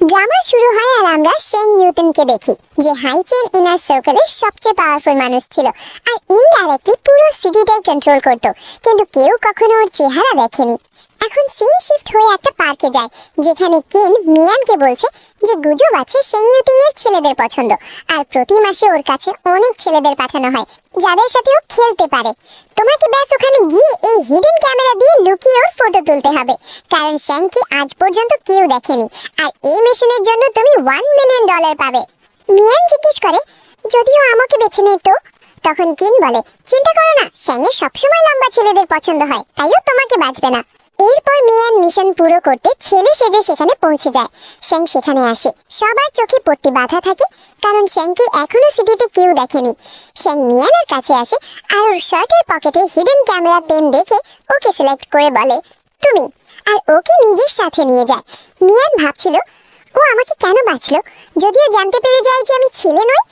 Drama শুরু হয় আর আমরা শেং ইউতেনকে দেখি, যে হাইচেন ইনার সার্কেলের সবচেয়ে পাওয়ারফুল মানুষ ছিল আর ইনডাইরেক্টলি পুরো সিটিটাই কন্ট্রোল করত, কিন্তু কেউ কখনো ওর চেহারা দেখেনি। এখন সিন শিফট হয়ে একটা পার্কে যায়, যেখানে কিন মিয়ানকে বলছে যে গুজব আছে শেং ইউতিং এর ছেলেদের পছন্দ, আর প্রতি মাসে ওর কাছে অনেক ছেলেদের পাঠানো হয় যাদের সাথে ও খেলতে পারে। তোমাকে ব্যাস ওখানে গিয়ে এই হিডেন ক্যামেরা দিয়ে লুকিয়ে ওর ফটো তুলতে হবে, কারণ শেংকে আজ পর্যন্ত কেউ দেখেনি, আর এই মিশনের জন্য তুমি $1 মিলিয়ন পাবে। মিয়ান জিজ্ঞেস করে, যদিও আমাকে বেছে নেই তো? তখন কিন বলে, চিন্তা করো না, শেংয়ের সবসময় লম্বা ছেলেদের পছন্দ হয়, তাইও তোমাকে বাঁচবে না। এরপর মিয়ান মিশন পুরো করতে ছেলে সেজে সেখানে পৌঁছে যায়। শেং সেখানে আসে, সবার চোখে পট্টি বাঁধা থাকে, কারণ শেংকে এখনো সিটিতে কেউ দেখেনি। শেং মিয়ানের কাছে আসে আর ওর শার্টের পকেটে হিডেন ক্যামেরা পেন দেখে ওকে সিলেক্ট করে বলে, তুমি, আর ওকে নিজের সাথে নিয়ে যায়। মিয়ান ভাবছিল ও আমাকে কেন বাঁচলো, যদিও জানতে পেরে যায় যে আমি ছেলে নই।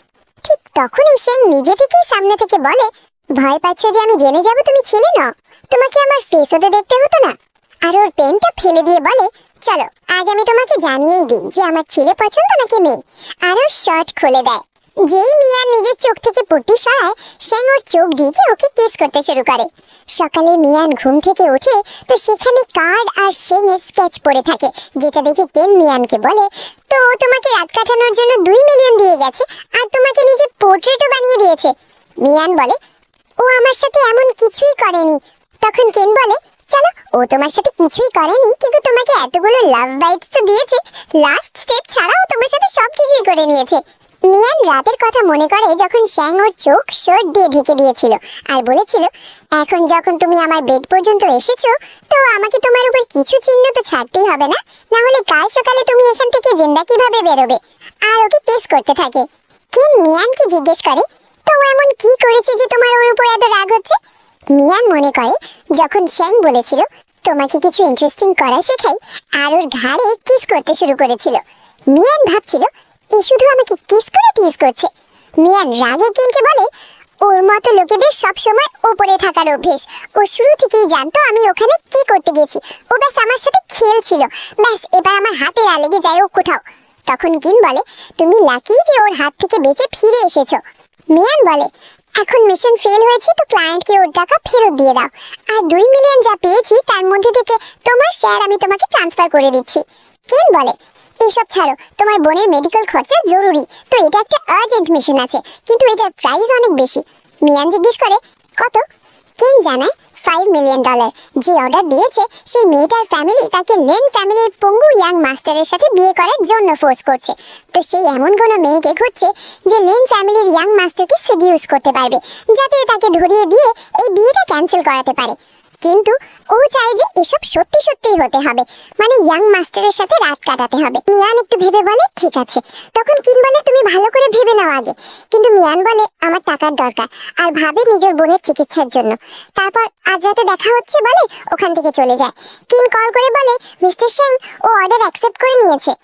ঠিক তখনই শেং নিজে থেকেই সামনে থেকে বলে, ভয় পাচ্ছ যে আমি জেনে যাব তুমি ছেলে নও? তোমাকে আমার ফেসও তো দেখতে হতো না। আর ওর পেনটা ফেলে দিয়ে বলে, চলো আজ আমি তোমাকে জানিয়েই দিই যে আমার ছেলে পছন্দ নাকি মেয়ে। আর ওর শার্ট খুলে দেয়। যেই মিয়ান নিজের চোখ থেকে পট্টি সরায়, শেং ওর চোখ ঢেকে ওকে কিস করতে শুরু করে। সকালে মিয়ান ঘুম থেকে ওঠে তো সেখানে কার্ড আর শেং এর স্কেচ পড়ে থাকে, যেটা দেখে কেন মিয়ানকে বলে, তো ও তোমাকে রাত কাটানোর জন্য $2 মিলিয়ন দিয়ে গেছে আর তোমাকে নিজে পোর্ট্রেটও বানিয়ে দিয়েছে। মিয়ান বলে, ও আমার সাথে এমন কিছুই করেনি। তখন কেন বলে, চলো, ও তোমার সাথে কিছুই করেনি, কিন্তু তোমাকে এতগুলো লাভ বাইটস তো দিয়েছে, লাস্ট স্টেপ ছাড়াও তোমার সাথে সবকিছুই করে নিয়েছে। মিয়ান রাতের কথা মনে করে যখন শ্যাং ওর চোখ শার্ট দিয়ে ঢেকে দিয়েছিল আর বলেছিল, এখন যখন তুমি আমার বেড পর্যন্ত এসেছো, তো আমাকে তোমার উপর কিছু চিহ্ন তো ছাড়তেই হবে না, না হলে কাল সকালে তুমি এখান থেকে জিন্দা কিভাবে বেরোবে। আর ওকে কিস করতে থাকে। কিন মিয়ানকে জিজ্ঞেস করে, তো ও এমন কি করেছে যে তোমার ওর উপর এত রাগ হচ্ছে? মিয়ান মনে করে যখন শেং বলেছিল তোমাকে কিছু ইন্টারেস্টিং করা শেখাই, আর ওর ঘাড়ে কিস করতে শুরু করেছিল। মিয়ান ভাবছিল এ শুধু আমাকে কিস করে টিজ করছে। মিয়ান রাগে কিনকে বলে, ওর মতো লোকেদের সব সময় উপরে থাকার অভ্যেস, ও শুরু থেকেই জানতো আমি ওখানে কি করতে গেছি, ও ব্যাস আমার সাথে খেলছিল, ব্যাস এবার আমার হাতে লেগে যায় ও কোথাও। তখন কিন বলে, তুমি লাকি যে ওর হাত থেকে বেঁচে ফিরে এসেছো। মিয়ান বলে, এখন মিশন ফেল হয়েছে তো ক্লায়েন্টকে ওর টাকা ফেরত দিয়ে দাও, আর $2 মিলিয়ন যা পেয়েছি তার মধ্যে থেকে তোমার শেয়ার আমি তোমাকে ট্রান্সফার করে দিচ্ছি। কেন বলে, এইসব ছাড়ো, তোমার বোনের মেডিকেল খরচা জরুরি, তো এটা একটা আর্জেন্ট মিশন আছে, কিন্তু এটার প্রাইস অনেক বেশি। মিয়ান জিজ্ঞেস করে, কত? কেন জানায় $5 মিলিয়ন। যে অর্ডার দিয়েছে সেই মেয়েটার ফ্যামিলি তাকে লেন ফ্যামিলির পঙ্গু ইয়াং মাস্টারের সাথে বিয়ে করার জন্য ফোর্স করছে, তো সেই এমন কোনো মেয়েকে খুঁজছে যে লেন ফ্যামিলির ইয়াং মাস্টারকে সেডিউস করতে পারবে, যাতে তাকে ধরিয়ে দিয়ে এই বিয়েটা ক্যান্সেল করাতে পারে। কিন্তু ও চায় যে এসব সত্যি সত্যিই হতে হবে, মানে ইয়াং মাস্টারের সাথে রাত কাটাতে হবে। মিয়ান একটু ভেবে বলে, ঠিক আছে। তখন কিন বলে, তুমি ভালো করে ভেবে নাও আগে। কিন্তু মিয়ান বলে, আমার টাকার দরকার, আর ভাবে নিজের বোনের চিকিৎসার জন্য। তারপর আজ রাতে দেখা হচ্ছে বলে ওখান থেকে চলে যায়। কিন কল করে বলে, মিস্টার সিং ও অর্ডার অ্যাকসেপ্ট করে নিয়েছে।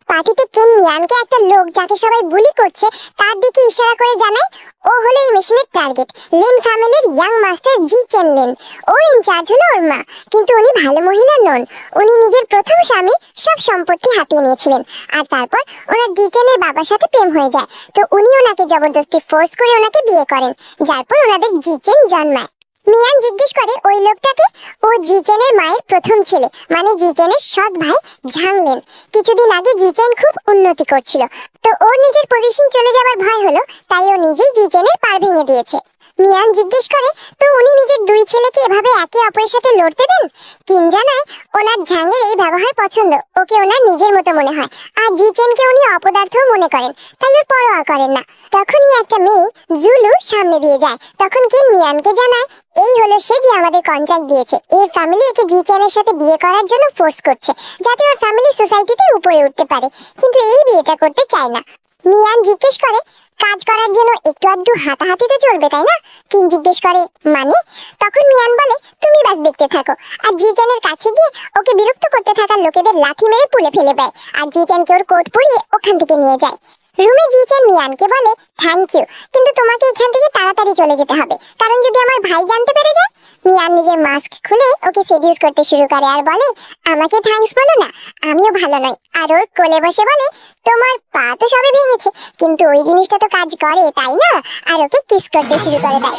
পার্টিতে কিন মিয়ানকে একটা লোক যাকে সবাই বুলি করছে তার দিকে ইশারা করে জানায়, ও হলো এই মিশনের টার্গেট, লিন ফ্যামিলির ইয়াং মাস্টার জি চেন লিন। ওর ইনচার্জ হলো ওর মা, কিন্তু উনি ভালো মহিলা নন। উনি নিজের প্রথম স্বামী সব সম্পত্তি হাতিয়ে নিয়েছিলেন, আর তারপর ওনার জি চেনের বাবার সাথে প্রেম হয়ে যায়, তো উনি ওনাকে জবরদস্তি ফোর্স করে ওনাকে বিয়ে করেন, যার পর ওনাদের জি চেন জন্মায়। মিয়ান জিজ্ঞেস করে, ওই লোকটাকে? ও জি চেনের মায়ের প্রথম ছেলে, মানে জি চেনের সৎ ভাই ঝাংলেন। কিছুদিন আগে জি চেন খুব উন্নতি করছিল, তো ওর নিজের পজিশন চলে যাবার ভয় হলো, তাই ও নিজেই জি চেনের পার ভেঙে দিয়েছে। মিয়ান জিজ্ঞেস করে, তো উনি নিজের দুই ছেলেকে এভাবে একে অপরের সাথে লড়তে দেন? কিন জানায়, ওনার ঝাংয়ের এই ব্যবহার পছন্দ, ওকে ওনার নিজের মতো মনে হয়, আর জি চেনকে উনি অপদার্থও মনে করেন, তাই ওর পরোয়া করেন না। তখনই একটা মেয়ে জুলু সামনে দিয়ে যায়। তখন কিন মিয়ানকে জানায়, এই হলো সে যে আমাদের কন্ট্রাক্ট দিয়েছে, এর ফ্যামিলি একে জি চেনের সাথে বিয়ে করার জন্য ফোর্স করছে, যাতে ওর ফ্যামিলি সোসাইটিতে উপরে উঠতে পারে, কিন্তু এই বিয়েটা করতে চায় না। মিয়ান জিজ্ঞেস করে, কাজ করার জন্য একটু আধটু হাতাহাতিতে চলবে তাই না? কিন জিজ্ঞেস করে, মানে? তখন মিয়ান বলে, তুমি ব্যাস দেখতে থাকো, আর জি চেনের কাছে গিয়ে ওকে বিরক্ত করতে থাকা লোকেদের লাথি মেরে পুলে ফেলে দেয়, আর জি চেনকে ওর কোট পরিয়ে ওখান থেকে নিয়ে যায়। রুমে জিচেন মিয়ানকে বলে থ্যাংক ইউ, কিন্তু তোমাকে এখান থেকে তাড়াতাড়ি চলে যেতে হবে, কারণ যদি আমার ভাই জানতে পেরে যায়। মিয়ান নিজের মাস্ক খুলে ওকে সেডিউস করতে শুরু করে আর বলে আমাকে থ্যাঙ্কস বলো না, আমিও ভালো নই। আর ওর কোলে বসে বলে তোমার পা তো সবে ভেঙেছে, কিন্তু ওই জিনিসটা তো কাজ করে তাই না? আর ওকে কিস করতে শুরু করে দেয়।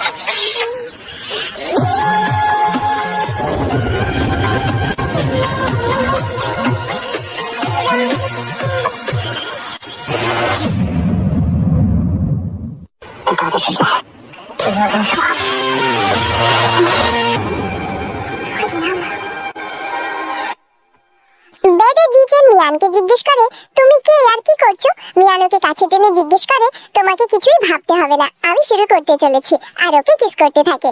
বেডে জিচেন মিয়ানকে জিজ্ঞেস করে তুমি কে আর কি করছো? মিয়ান ওকে কাছে টেনে জিজ্ঞেস করে তোমাকে কিছুই ভাবতে হবে না, আমি শুরু করতে চলেছি। আর ওকে কিস করতে থাকে।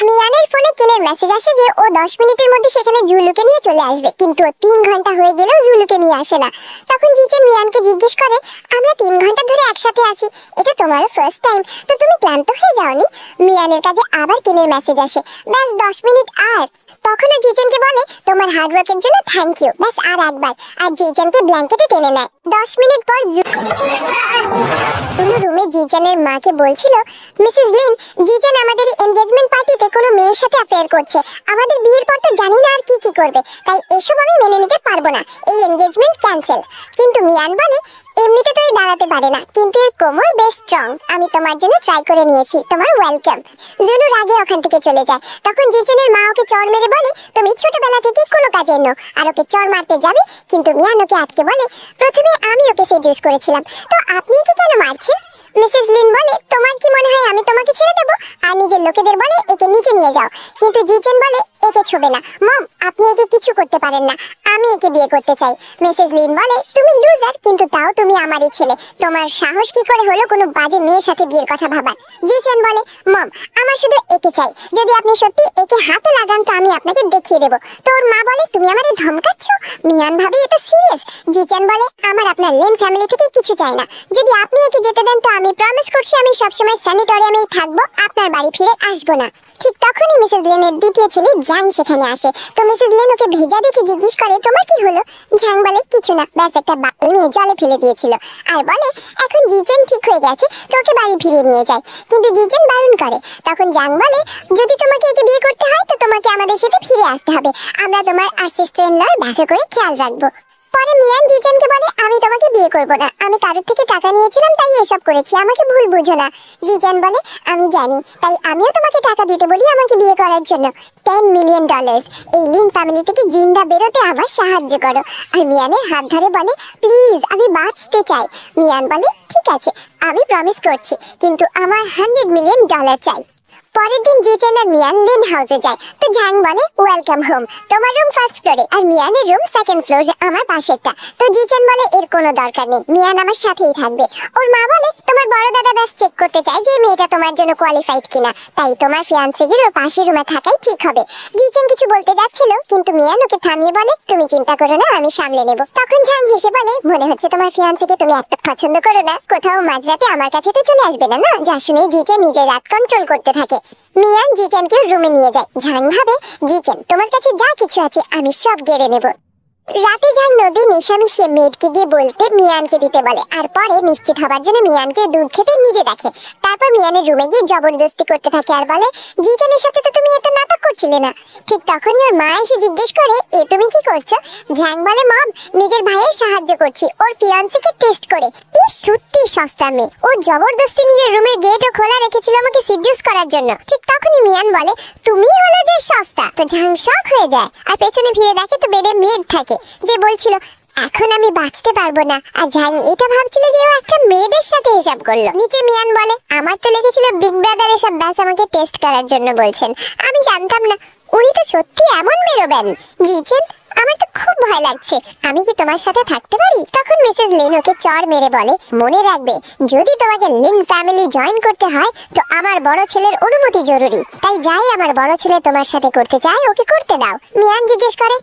মিয়ানের ফোনে কিনের মেসেজ আসে যে ও 10 মিনিটের মধ্যে সেখানে জুলুকে নিয়ে চলে আসবে, কিন্তু 3 ঘন্টা হয়ে গেলেও জুলুকে নিয়ে আসে না। তখন জিচেন মিয়ানকে জিজ্ঞেস করে আমরা 3 ঘন্টা ধরে একসাথে আছি, এটা তোমারও ফার্স্ট টাইম, তো তুমি ক্লান্ত হয়ে যাওনি? মিয়ানের কাছে আবার কিনের মেসেজ আসে, ব্যাস 10 মিনিট আর। তখন জিচেনকে বলে তোমার হার্ডওয়ার্কের জন্য থ্যাংক ইউ, ব্যাস আর একবার। আর জিচেনকে ব্ল্যাঙ্কেটে টেনে নেয়। 10 মিনিট পর রুমে জিচেনের মাকে বলছিল মিসেস লিন, জিচেন আমাদের এনগেজমেন্ট পার্টিতে কোনো মেয়ের সাথে অ্যাফেয়ার করছে, আমাদের বিয়ের পর তো জানি না আর কি কি করবে, তাই এসব আমি মেনে নিতে পারবো না, এই এনগেজমেন্ট ক্যান্সেল। কিন্তু মিয়ান বলে এমনিতে তো দাঁড়াতে পারে না, কিন্তু এর কোমর বেশ স্ট্রং, আমি তোমার জন্য ট্রাই করে নিয়েছি, তোমার ওয়েলকাম। জুলু রাগে ওখান থেকে চলে যায়। তখন জিচেনের মা ওকে চড় মেরে বলে তুমি ছোটবেলা থেকে কোনো কাজের নো, আর ওকে চড় মারতে যাবে, কিন্তু মিয়ান ওকে আটকে বলে প্রথমে আমি ওকে সেডিউস করেছিলাম, তো আপনি কি কেন মারছেন? মিসেস লিন বলে তোমার কি মনে হয় আমি তোমাকে ছেড়ে দেবো? আর নিজের লোকেদের বলে একে নিচে নিয়ে যাও, কিন্তু জিচেন বলে একে ছোবে না, মম আপনি একে কিছু করতে পারেন না, আমি একে বিয়ে করতে চাই। মিসেস লিন বলে তুমি লুজার, কিন্তু তাও তুমি আমারই ছেলে, তোমার সাহস কি করে হলো কোনো বাজে মেয়ের সাথে বিয়ের কথা ভাবার? জিচেন বলে মম আমার শুধু একে চাই, যদি আপনি সত্যি একে হাতে লাগান তো আমি আপনাকে দেখিয়ে দেবো। তোর মা বলে তুমি আমারে ধমকাচ্ছ? মিয়ান ভাবে এটা সিরিয়াস। জিচেন বলে আমার আপনার লেন ফ্যামিলি থেকে কিছু চাই না, যদি আপনি একে যেতে দেন তো আমি প্রমিস করছি আমি সবসময় স্যানিটোরিয়ামেই থাকবো, আপনার বাড়ি ফিরে আসবো না। ঠিক তখনই মিসেস লেনের দ্বিতীয় ছেলে জ্যাং সেখানে আসে। তো মিসেস লেন ওকে ভেজা দেখে জিজ্ঞেস করে তোমার কি হলো? জ্যাং বলে কিছু না, ব্যাস একটা বাচ্চা মেয়ে জলে ফেলে দিয়েছিল, আর বলে এখন জিচেন ঠিক হয়ে গেছে তো ওকে বাড়ি ফিরিয়ে নিয়ে যায়, কিন্তু জিচেন বারণ করে। তখন জ্যাং বলে যদি তোমাকে একে বিয়ে করতে হয় তো তোমাকে আমাদের সাথে ফিরে আসতে হবে, আমরা তোমার আর সিস্টার ইন লর ভালো করে খেয়াল রাখবো। পরে মিয়ান জিচেনকে বলে আমি তোমাকে বিয়ে করব না, আমি কারোর থেকে টাকা নিয়েছিলাম তাই এসব করেছি, আমাকে ভুল বুঝো না। জিচেন বলে আমি জানি, তাই আমিও তোমাকে টাকা দিতে বলি আমাকে বিয়ে করার জন্য, $10 মিলিয়ন। এই লিন ফ্যামিলি থেকে জিন্দা বেরোতে আমার সাহায্য করো। আর মিয়ানের হাত ধরে বলে প্লিজ আমি বাঁচতে চাই। মিয়ান বলে ঠিক আছে আমি প্রমিস করছি, কিন্তু আমার $100 মিলিয়ন চাই। পরের দিন জিচেন আর মিয়ান লিন হাউসে যায়। তো ঝ্যাং বলে ওয়েলকাম হোম, তোমার রুম ফার্স্ট ফ্লোরে আর মিয়ানের রুম সেকেন্ড ফ্লোর, আমার পাশেরটা। তো জিচেন বলে এর কোনো দরকার নেই, মিয়ান আমার সাথেই থাকবে। ওর মা বলে তোমার বড় দাদা ব্যাস চেক করতে চায় যে মেয়েটা তোমার জন্য কোয়ালিফাইড কিনা, তাই তোমার ফিয়ান্সেগির ওর পাশের রুমে থাকাই ঠিক হবে। জিচেন কিছু বলতে যাচ্ছিল, কিন্তু মিয়ান ওকে থামিয়ে বলে তুমি চিন্তা করো না আমি সামলে নেব। তখন ঝ্যাং হেসে বলে মনে হচ্ছে তোমার ফিয়ান্সেকে তুমি এত পছন্দ করো না, কোথাও মাঝরাতে আমার কাছে তো চলে আসবে না না? যা শুনে জিচেন নিজের রাত কন্ট্রোল করতে থাকে। মিয়ান জিচেনকে রুমে নিয়ে যায়। ঝ্যাং ভাবে জিচেন তোমার কাছে যা কিছু আছে আমি সব গেড়ে নেব। রাতে ঝ্যাং নদী নেশা মিশিয়ে মেয়েটকে গিয়ে বলতে মিয়ানকে দিতে বলে, আর পরে নিশ্চিত হবার জন্য মিয়ানকে দুধ খেতে নিজে দেখে। তারপর মিয়ানের রুমে গিয়ে জবরদস্তি করতে থাকে আর বলে জিচেনের সাথে তো তুমি এত নাটক করছিলে না। ঠিক তখনই ওর মা এসে জিজ্ঞেস করে এ তুমি কি করছো? ঝ্যাং বলে মম নিজের ভাইয়ের সাহায্য করছি ওর ফিয়ান্সিকে টেস্ট করে। এই সত্যি সস্তা মেয়ে, ও জবরদস্তি নিজের রুমের গেটও খোলা রেখেছিল আমাকে সিডিউস করার জন্য। ঠিক তখনই মিয়ান বলে তুমি হলো যে সস্তা। তো ঝ্যাং শক হয়ে যায় আর পেছনে ফিরে দেখে তো বেডে মেড থাকে যে বলছিল এখন আমি বাঁচতে পারবো না। আর ঝ্যাং এটা ভাবছিল যে ও একটা মেয়েদের সাথে হিসাব করলো। নিচে মিয়ান বলে আমার তো লেগেছিল বিগ ব্রাদার এসব ব্যাস আমাকে টেস্ট করার জন্য বলছেন, আমি জানতাম না উনি তো সত্যি এমন বেরোবেন। জিচেন আমার তো খুব ভয় লাগছে, আমি কি তোমার সাথে থাকতে পারি? তখন মিসেস লিন ওকে চড় মেরে বলে মনে রাখবে যদি তোমাকে লিন ফ্যামিলি জয়েন করতে হয় তো আমার বড় ছেলের অনুমতি জরুরি, তাই যাই আমার বড় ছেলে তোমার সাথে করতে চায় ওকে করতে দাও। মিয়ান জিজ্ঞেস করে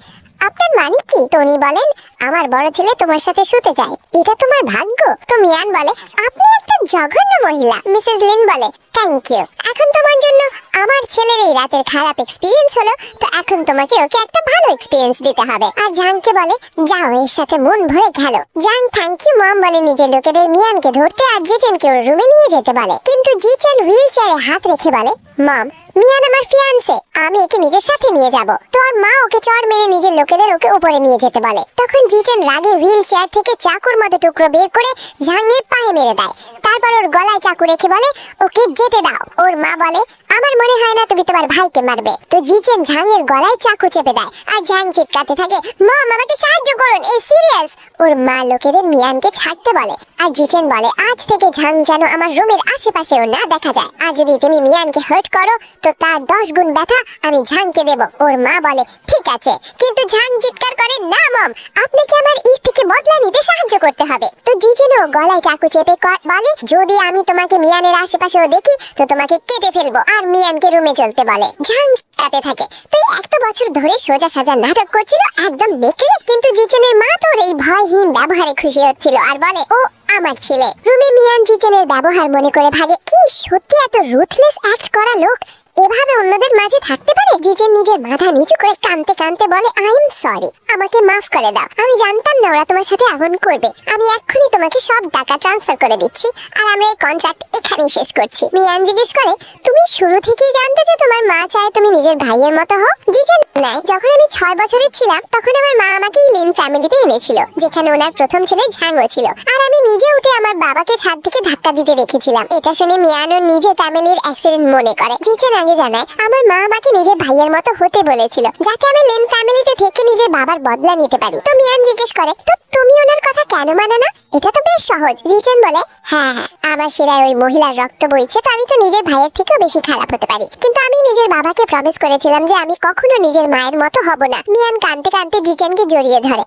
আপনার মানে কি? টনি বলেন আমার বড় ছেলে তোমার সাথে শুতে চায়, এটা তোমার ভাগ্য। তো মিয়ান বলে আপনি একটা জঘন্য মহিলা। মিসেস লিন বলে থ্যাংক ইউ। এখন তোমার জন্য আমার ছেলের এই রাতের খারাপ এক্সপিরিয়েন্স হলো, তো এখন তোমাকে ওকে একটা ভালো এক্সপিরিয়েন্স দিতে হবে। আর জাংকে বলে যাও এর সাথে মন ভরে খেলো। জাং থ্যাংক ইউ মম বলে নিজের লোকেদের মিয়ানকে ধরতে আর জিচেনকে ওর রুমে নিয়ে যেতে বলে। কিন্তু জিচেন হুইল চেয়ারে হাত রেখে বলে মম মিয়ান আমার ফিয়ান্সে, আমি একে নিজের সাথে নিয়ে যাব। তোর মা ওকে চড় মেরে নিজের লোকেদের ওকে উপরে নিয়ে যেতে বলে। তখন জিচেন রাগে হুইল চেয়ার থেকে চাকুর মতো টুকরো বের করে ঝাংয়ের পায়ে মেরে দেয়। তারপর ওর গলায় চাকু রেখে বলে ওকে যেতে দাও। ওর মা বলে আমার মনে হয় না তুমি তোমার ভাইকে মারবে। তো জিচেন ঝাংয়ের গলায় চাকু চেপে দেয় আর ঝাং চিৎকাতে থাকে মম আমাকে সাহায্য করুন, এই সিরিয়াস। ওর মা লোকেদের মিয়ানকে ছাড়তে বলে আর জিচেন বলে আজ থেকে ঝাং যেন আমার রুমের আশেপাশেও না দেখা যায়, আর যদি তুমি মিয়ানকে হার্ট করো তো তার 10 গুণ ব্যথা আমি ঝাংকে দেব। ওর মা বলে ঠিক আছে, কিন্তু ঝাং চিৎকার করে না মম আপনাকে আমার ইস থেকে বদলা নিতে সাহায্য করতে হবে। তো জিচেনও গলায় চাকু চেপে বলে যদি আমি তোমাকে মিয়ানের আশেপাশেও দেখি তো তোমাকে কেটে ফেলবো, আর মিয়ানকে রুমে চলতে বলে। ঝাং চিৎকাতে থাকে। তো একটা বছর ধরে সোজা সাজা নাটক করছিল একদম নেকড়ে, কিন্তু জিচেনের মা তোর এই ভয়হীন ব্যবহারে খুশি হচ্ছিল আর বলে ও আমার ছেলে। রুমে মিয়ান জিচেনের ব্যবহার মনে করে ভাগে কি সত্যি এত রুথলেস অ্যাক্ট করা লোক এভাবে অন্যদের মাঝে থাকতে পারে। জিচেন নিজের মাথা নিচু করে কাঁদতে কাঁদতে বলে আই এম সরি, আমাকে মাফ করে দাও, আমি জানতাম না ওরা তোমার সাথে এমন করবে। আমি এক্ষুনি তোমাকে সব টাকা ট্রান্সফার করে দিচ্ছি আর আমরা এই কন্ট্রাক্ট এখানেই শেষ করছি। মিয়ান জিজ্ঞেস করে তুমি শুরু থেকেই জানতে যে তোমার মা চায় তুমি নিজের ভাইয়ের মতো হও? জিচেন নাই, যখন আমি 6 বছরের ছিলাম তখন আমার মা আমাকে লিন ফ্যামিলিতে এনেছিল, যেখানে ওনার প্রথম ছেলে ঝাংও ছিল, আর আমি নিজে উঠে আমার বাবাকে ছাদ থেকে ধাক্কা দিতে দেখেছিলাম। এটা শুনে মিয়ানও নিজে ফ্যামিলির অ্যাক্সিডেন্ট মনে করে। জিচেন আগে জানায় আমার মা আমাকে নিজের ভাইয়ের মতো হতে বলেছিল যাতে আমি লিন ফ্যামিলিতে থেকে নিজের বাবার বদলা নিতে পারি। তো মিয়ান জিজ্ঞেস করে তো তুমি ওনার কথা কেন মানো না? এটা তো বেশ সহজ। জিচেন বলে হ্যাঁ হ্যাঁ আমার শিরায় ওই মহিলার রক্ত বইছে, তো আমি তো নিজের ভাইয়ের থেকেও বেশি খারাপ হতে পারি, কিন্তু আমি নিজের বাবাকে প্রমিস করেছিলাম যে আমি কখনো নিজের মায়ের মতো হব না। মিয়ান কাঁদতে কাঁদতে জিচেনকে জড়িয়ে ধরে।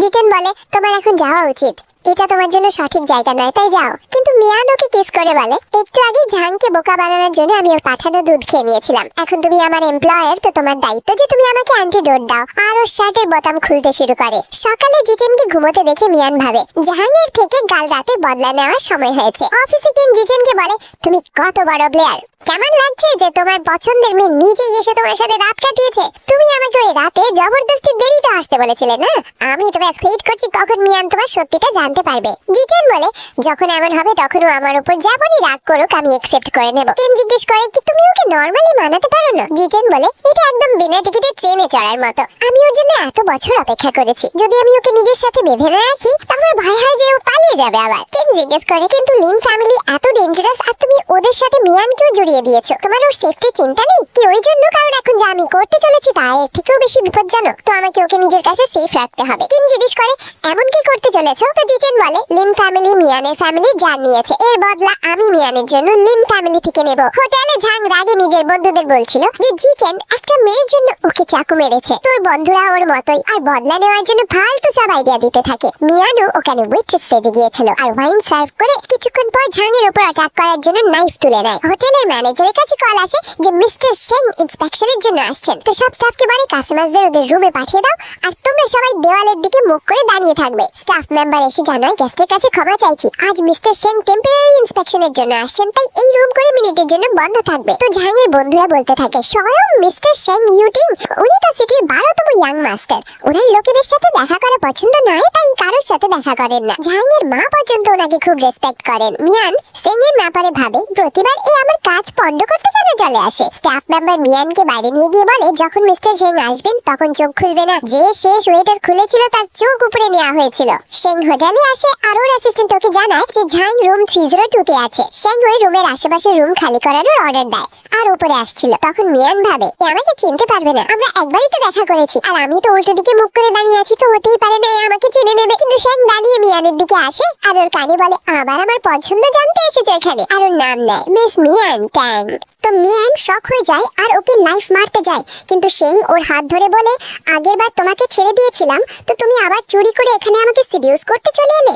জিচেন বলে তোমার এখন যাওয়া উচিত, এটা তোমার জন্য সঠিক জায়গা নয়, তাই যাও। কিন্তু মিয়ান ওকে কিস করে বলে একটু আগে ঝাংকে বোকা বানানোর জন্য আমি ওর পাঠানো দুধ খেয়ে নিয়েছিলাম, এখন তুমি আমার এমপ্লয়ার, তো তোমার দায়িত্ব যে তুমি আমাকে অ্যান্টিডোট দাও। আর ওর শার্টের বোতাম খুলতে শুরু করে। সকালে জিচেনকে ঘুমোতে দেখে মিয়ান ভাবে জাহাঙ্গীর থেকে কাল রাতে বদলা নেওয়ার সময় হয়েছে। অফিসে কিন জিচেনকে বলে তুমি কত বড় প্লেয়ার, কেমন লাগছে যে তোমার পছন্দের মেয়ে নিজেই এসে তোমার সাথে রাত কাটিয়েছে? তুমি আমাকে ওই রাতে জবরদস্তি দেরিতে আসতে বলেছিলে না? আমি তো ব্যাস ওয়েট করছি কখন মিয়ান তোমার সত্যিটা জানতে পারবে। জিচেন বলে যখন এমন হবে তখনও আমার উপর যেমনই রাগ করুক আমি অ্যাকসেপ্ট করে নেব। কেন জিজ্ঞেস করে কি তুমি ওকে নরমালি মানাতে পারো না? জিচেন বলে এটা একদম বিনা টিকিটে ট্রেনে চড়ার মতো, আমি ওর জন্য এত বছর অপেক্ষা করেছি, যদি আমি ওকে নিজের সাথে বেঁধে না রাখি তাহলে ভয় হয় যে ও পালিয়ে যাবে আবার। কেন জিজ্ঞেস করে কিন্তু লিন ফ্যামিলি এত ডেঞ্জারাস আর তুমি ওদের সাথে মিয়ানকেও জড়িয়ে দিয়েছো, তোমার ওর সেফটি চিন্তা নেই কি ওই জন্য? কারণ এখন যা আমি করতে চলেছি তা এর থেকেও বেশি বিপজ্জনক, তো আমাকে ওকে নিজের কাছে সেফ রাখতে হবে। কিন জিজ্ঞেস করে এমন কি করতে চলেছো? তো জিচেন বলে লিন ফ্যামিলি মিয়ানের ফ্যামিলি জান নিয়েছে, এর বদলা আমি মিয়ানের জন্য লিন ফ্যামিলি থেকে নেব। হোটেলে ঝাং রাগে নিজের বন্ধুদের বলছিল যে জিচেন একটা মেয়ের জন্য ওকে চাকু মেরেছে, তোর বন্ধুরা ওর মতোই আর বদলা নেওয়ার জন্য ফালতু সব আইডিয়া দিতে থাকে। মিয়ানও ওখানে ওয়েট্রেস সেজে গিয়েছিল আর ওয়াইন সার্ভ করে কিছুক্ষণ পর ঝাংয়ের উপর অ্যাটাক করার জন্য নাইফ তুলে নেয়। হোটেলের ম্যানেজারের কাছে কল আসে যে মিস্টার সেং ইন্সপেকশনের জন্য আসছেন, তো সব স্টাফকে বলে কাস্টমারদের ওদের রুমে পাঠিয়ে দাও আর তোমরা সবাই দেওয়ালের দিকে মুখ করে দাঁড়িয়ে থাকবে। স্টাফ মেম্বার এসে জানায় গেস্টের কাছে ক্ষমা চাইছি, আজ মিস্টার সেং টেম্পোরারি ইন্সপেকশনের জন্য আসছেন, তাই এই রুম করে মিনিটের জন্য বন্ধ থাকবে। তো ঝাংয়ের বন্ধুরা বলতে থাকে স্বয়ং মিস্টার সেং ইউটিং, উনি তো সিটির 12তম ইয়াং মাস্টার, ওনার লোকেদের সাথে দেখা করা পছন্দ নয় তাই কারোর সাথে দেখা করেন না। ঝাংয়ের মা পর্যন্ত ওনাকে খুব রেসপেক্ট করেন। মিয়ান সেং এর ব্যাপারে ভাবে প্রতিবার এ আমার কাজ পণ্ড করতে কেন চলে আসে। স্টাফ মেম্বার মিয়ানকে বাইরে নিয়ে গিয়ে বলে যখন মিস্টার সেং আসবেন তখন চোখ খুলবে না, যে শেষ ওয়েটার খুলেছিল তার চোখ উপরে নেওয়া হয়েছিল। সেং হোটেলে আসে আর ওর অ্যাসিস্ট্যান্ট ওকে জানায় যে ঝাং রুম 302 তে আছে। সেং ওই রুমের আশেপাশে রুম খালি করানোর অর্ডার দেয় আর উপরে আসছিল। তখন মিয়ান ভাবে এ আমাকে চিনতে পারবে না, আমরা একবারই তো দেখা করেছি আর আমি তো উল্টো দিকে মুখ করে দাঁড়িয়ে আছি, তো হতেই পারে না আমাকে চিনে নেবে। কিন্তু সেং দাঁড়িয়ে মিয়ানের দিকে আসে আর ওর কানে বলে আবার আমার পছন্দ জানতে এসেছো এখানে, আর ওর নাম নেয় মিস মিয়ান ট্যাং। তো মিয়ান শক হয়ে যায় আর ওকে নাইফ মারতে যায়, কিন্তু সেং ওর হাত ধরে বলে আগেরবার তোমাকে ছেড়ে দিয়েছিলাম, তো তুমি আবার চুরি করে এখানে আমাকে সিডিউস করতে চলে এলে।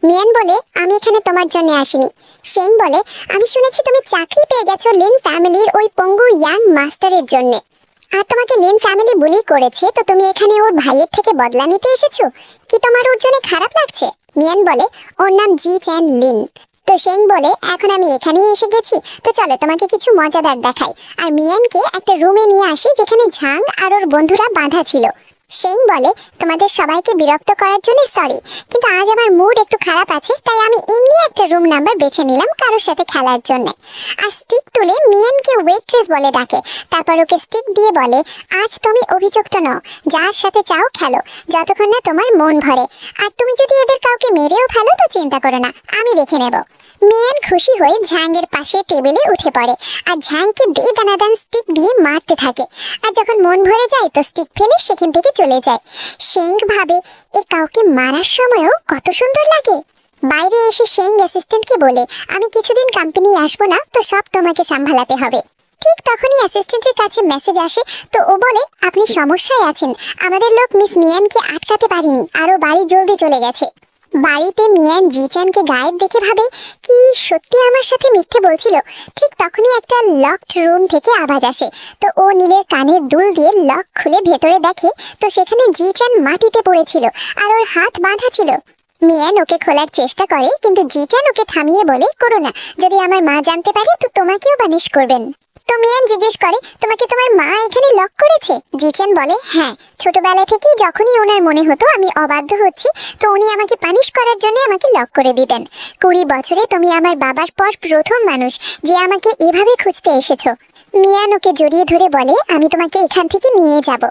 মিয়ান বলে আমি এখানে তোমার জন্য আসিনি। সেং বলে আমি শুনেছি তুমি চাকরি পেয়ে গেছো লিন ফ্যামিলির ওই পঙ্গু ইয়াং মাস্টারের জন্য, আর তোমাকে লিন ফ্যামিলি বুলি করেছে, তো তুমি এখানে ওর ভাইয়ের থেকে বদলা নিতে এসেছো, কি তোমার ওর জন্য খারাপ লাগছে? মিয়ান বলে ওর নাম জি চ্যান লিন। তো শেং বলে এখন আমি এখানেই এসে গেছি, তো চলো তোমাকে কিছু মজাদার দেখাই। আর মিয়ানকে একটা রুমে নিয়ে আসি যেখানে ঝাং আর ওর বন্ধুরা বাঁধা ছিল। শেং বলে তোমাদের সবাইকে বিরক্ত করার জন্য সরি, কিন্তু আজ আমার মুড একটু খারাপ আছে, তাই আমি এমনি একটা রুম নাম্বার বেছে নিলাম কারোর সাথে খেলার জন্য। আর স্টিক তুলে মিয়ানকে ওয়েট্রেস বলে ডাকে, তারপর ওকে স্টিক দিয়ে বলে আজ তুমি অভিযুক্ত নও, যার সাথে চাও খেলো, যতক্ষণ না তোমার মন ভরে। আর তুমি যদি এদের কাউকে মেরেও ফেলো তো চিন্তা করো না, আমি দেখে নেব। মিয়ান খুশি হয়ে ঝাংয়ের পাশে টেবিলে উঠে পড়ে আর ঝাংকে দানাদান স্টিক দিয়ে মারতে থাকে। আর যখন মন ভরে যায় তো স্টিক ফেলে সেখান থেকে চলে যায়। শেং ভাবে এ কাউকে মারার সময়ও কত সুন্দর লাগে। বাইরে এসে শেং অ্যাসিস্ট্যান্টকে বলে আমি কিছুদিন কোম্পানি আসবো না, তো সব তোমাকে সামলাতে হবে। ঠিক তখনই অ্যাসিস্ট্যান্টের কাছে মেসেজ আসে, তো ও বলে আপনি সমস্যায় আছেন, আমাদের লোক মিস মিয়ানকে আটকাতে পারেনি, আরও বাড়ি জলদি চলে গেছে। বাড়িতে মিয়ান জিচানকে গায়েব দেখে ভাবে কি সত্যি আমার সাথে মিথ্যে বলছিল। ঠিক তখনই একটা লকড রুম থেকে আওয়াজ আসে, তো ও নীলের কানের দুল দিয়ে লক খুলে ভেতরে দেখে তো সেখানে জিচান মাটিতে পড়েছিল আর ওর হাত বাঁধা ছিল। মিয়ান ওকে খোলার চেষ্টা করে, কিন্তু জিচান ওকে থামিয়ে বলে করো না, যদি আমার মা জানতে পারে তো তোমাকেও বানিশ করবেন। তো মিয়ান জিজ্ঞেস করে তোমাকে তোমার মা এখানে লক করেছে? জিচান বলে হ্যাঁ, ছোটবেলা থেকেই যখনই ওনার মনে হতো আমি অবাধ্য হচ্ছি তো উনি আমাকে পানিশ করার জন্য আমাকে লক করে দিতেন। 20 বছরে তুমি আমার বাবার পর প্রথম মানুষ যে আমাকে এভাবে খুঁজতে এসেছো। মিয়ান ওকে জড়িয়ে ধরে বলে আমি তোমাকে এখান থেকে নিয়ে যাব।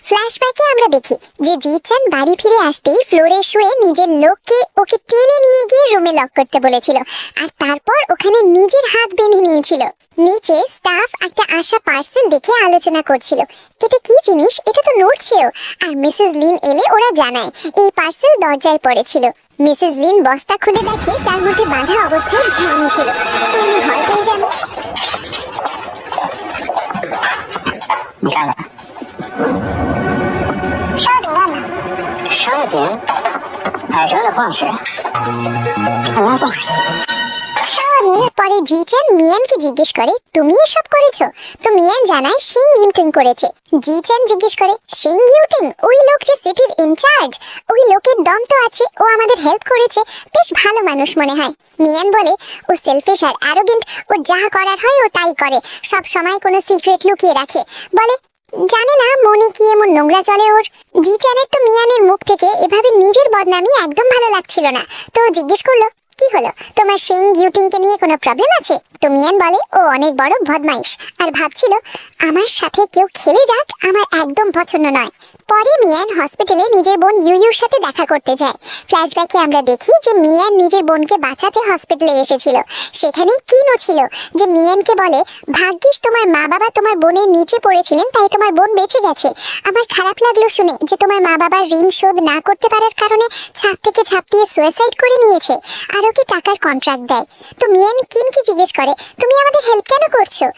ফ্ল্যাশব্যাকে আমরা দেখি যে জিচান বাড়ি ফিরে আসতেই ফ্লোরে শুয়ে নিজের লোককে ওকে টেনে নিয়ে গিয়ে রুমে লক করতে বলেছিল, আর তারপর ওখানে নিজের হাত বেঁধে নিয়েছিল। নিচে স্টাফ একটা আসা পার্সেল দেখে আলোচনা করছিল, এটা কি জিনিস, এটা তো নড়ছেও। আর মিসেস লিন এলে ওরা জানায় এই পার্সেল দরজায় পড়েছিল। মিসেস লিন বস্তা খুলে দেখে যার মধ্যে বাঁধা অবস্থায় ঝাং ছিল। তিনি ভয় পেয়ে যান। 你看看，烧饼干嘛？烧的紧，海城的矿石，看来矿石。 পরে জিচান মিয়ানকে জিজ্ঞেস করে তুমি এসব করেছো? তো মিয়ান জানায় সিং ইউটিং করেছে। জিচান জিজ্ঞেস করে সিং ইউটিং? ওই লোক যে সিটির ইনচার্জ, ওই লোকের দম তো আছে, ও আমাদের হেল্প করেছে, বেশ ভালো মানুষ মনে হয়। মিয়ান বলে ও সেলফিশ আর অ্যারোগেন্ট, ও যা করার হয় ও তাই করে, সব সময় কোনো সিক্রেট লুকিয়ে রাখে। বলে জানে না মনে কি এমন নোংরা চলে ওর। জিচানের তো মিয়ানের মুখ থেকে এভাবে নিজের বদনামি একদম ভালো লাগছিল না, তো জিজ্ঞেস করলো কি হলো, তোমার সিং ইউটিংকে নিয়ে কোনো প্রবলেম আছে? তো মিয়ান বলে ও অনেক বড় বদমাইশ আর ভাবছিল আমার সাথে কেউ খেলে যাক, আমার একদম পছন্দ নয়। পরে মিয়ান হসপিটালে নিজের বোন ইউইউর সাথে দেখা করতে যায়। ফ্ল্যাশব্যাকে আমরা দেখি যে মিয়ান নিজের বোনকে বাঁচাতে হসপিটালে এসেছিল। সেখানেই কিনো ছিল যে মিয়ানকে বলে ভাগ্যিস তোমার মা বাবা তোমার বোনের নিচে পড়েছিলেন, তাই তোমার বোন বেঁচে গেছে। আমার খারাপ লাগলো শুনে যে তোমার মা বাবার ঋণ শোধ না করতে পারার কারণে ছাদ থেকে ঝাঁপ দিয়ে সুইসাইড করে নিয়েছে, আর ওকে টাকার কন্ট্রাক্ট দেয়। তো মিয়ান কিনকে জিজ্ঞেস করে তুমি আমাদের হেল্প কেন করছো?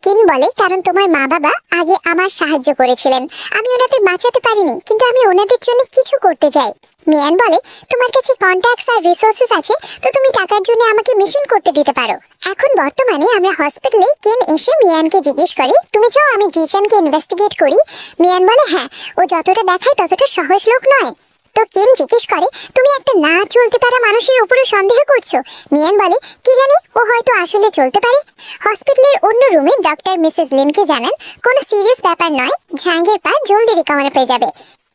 কিন বলে কারণ তোমার মা বাবা আগে আমার সাহায্য করেছিলেন, আমি ওনাদের বাঁচাতে পারিনি, কিন্তু আমি ওনাদের জন্য কিছু করতে চাই। মিয়ান বলে তোমার কাছে কন্ট্যাক্টস আর রিসোর্সেস আছে, তো তুমি টাকার জন্য আমাকে মিশন করতে দিতে পারো। এখন বর্তমানে আমরা হসপিটালে কিন এসে মিয়ানকে জিজ্ঞেস করে তুমি চাও আমি জিচানকে ইনভেস্টিগেট করি? মিয়ান বলে হ্যাঁ, ও যতটা দেখায় ততটা সহজ লোক নয়। তো কিন জিজ্ঞেস করে তুমি একটা না চলতে পারা মানুষের উপরে সন্দেহ করছো? মিয়ান বলে কি জানি, ও হয়তো আসলে চলতে পারে। হসপিটালের অন্য রুমে ডক্টর মিসেস লিনকে জানান কোনো সিরিয়াস ব্যাপার নয়, ঝাংয়ের পা জলদি রিকভার পেয়ে যাবে।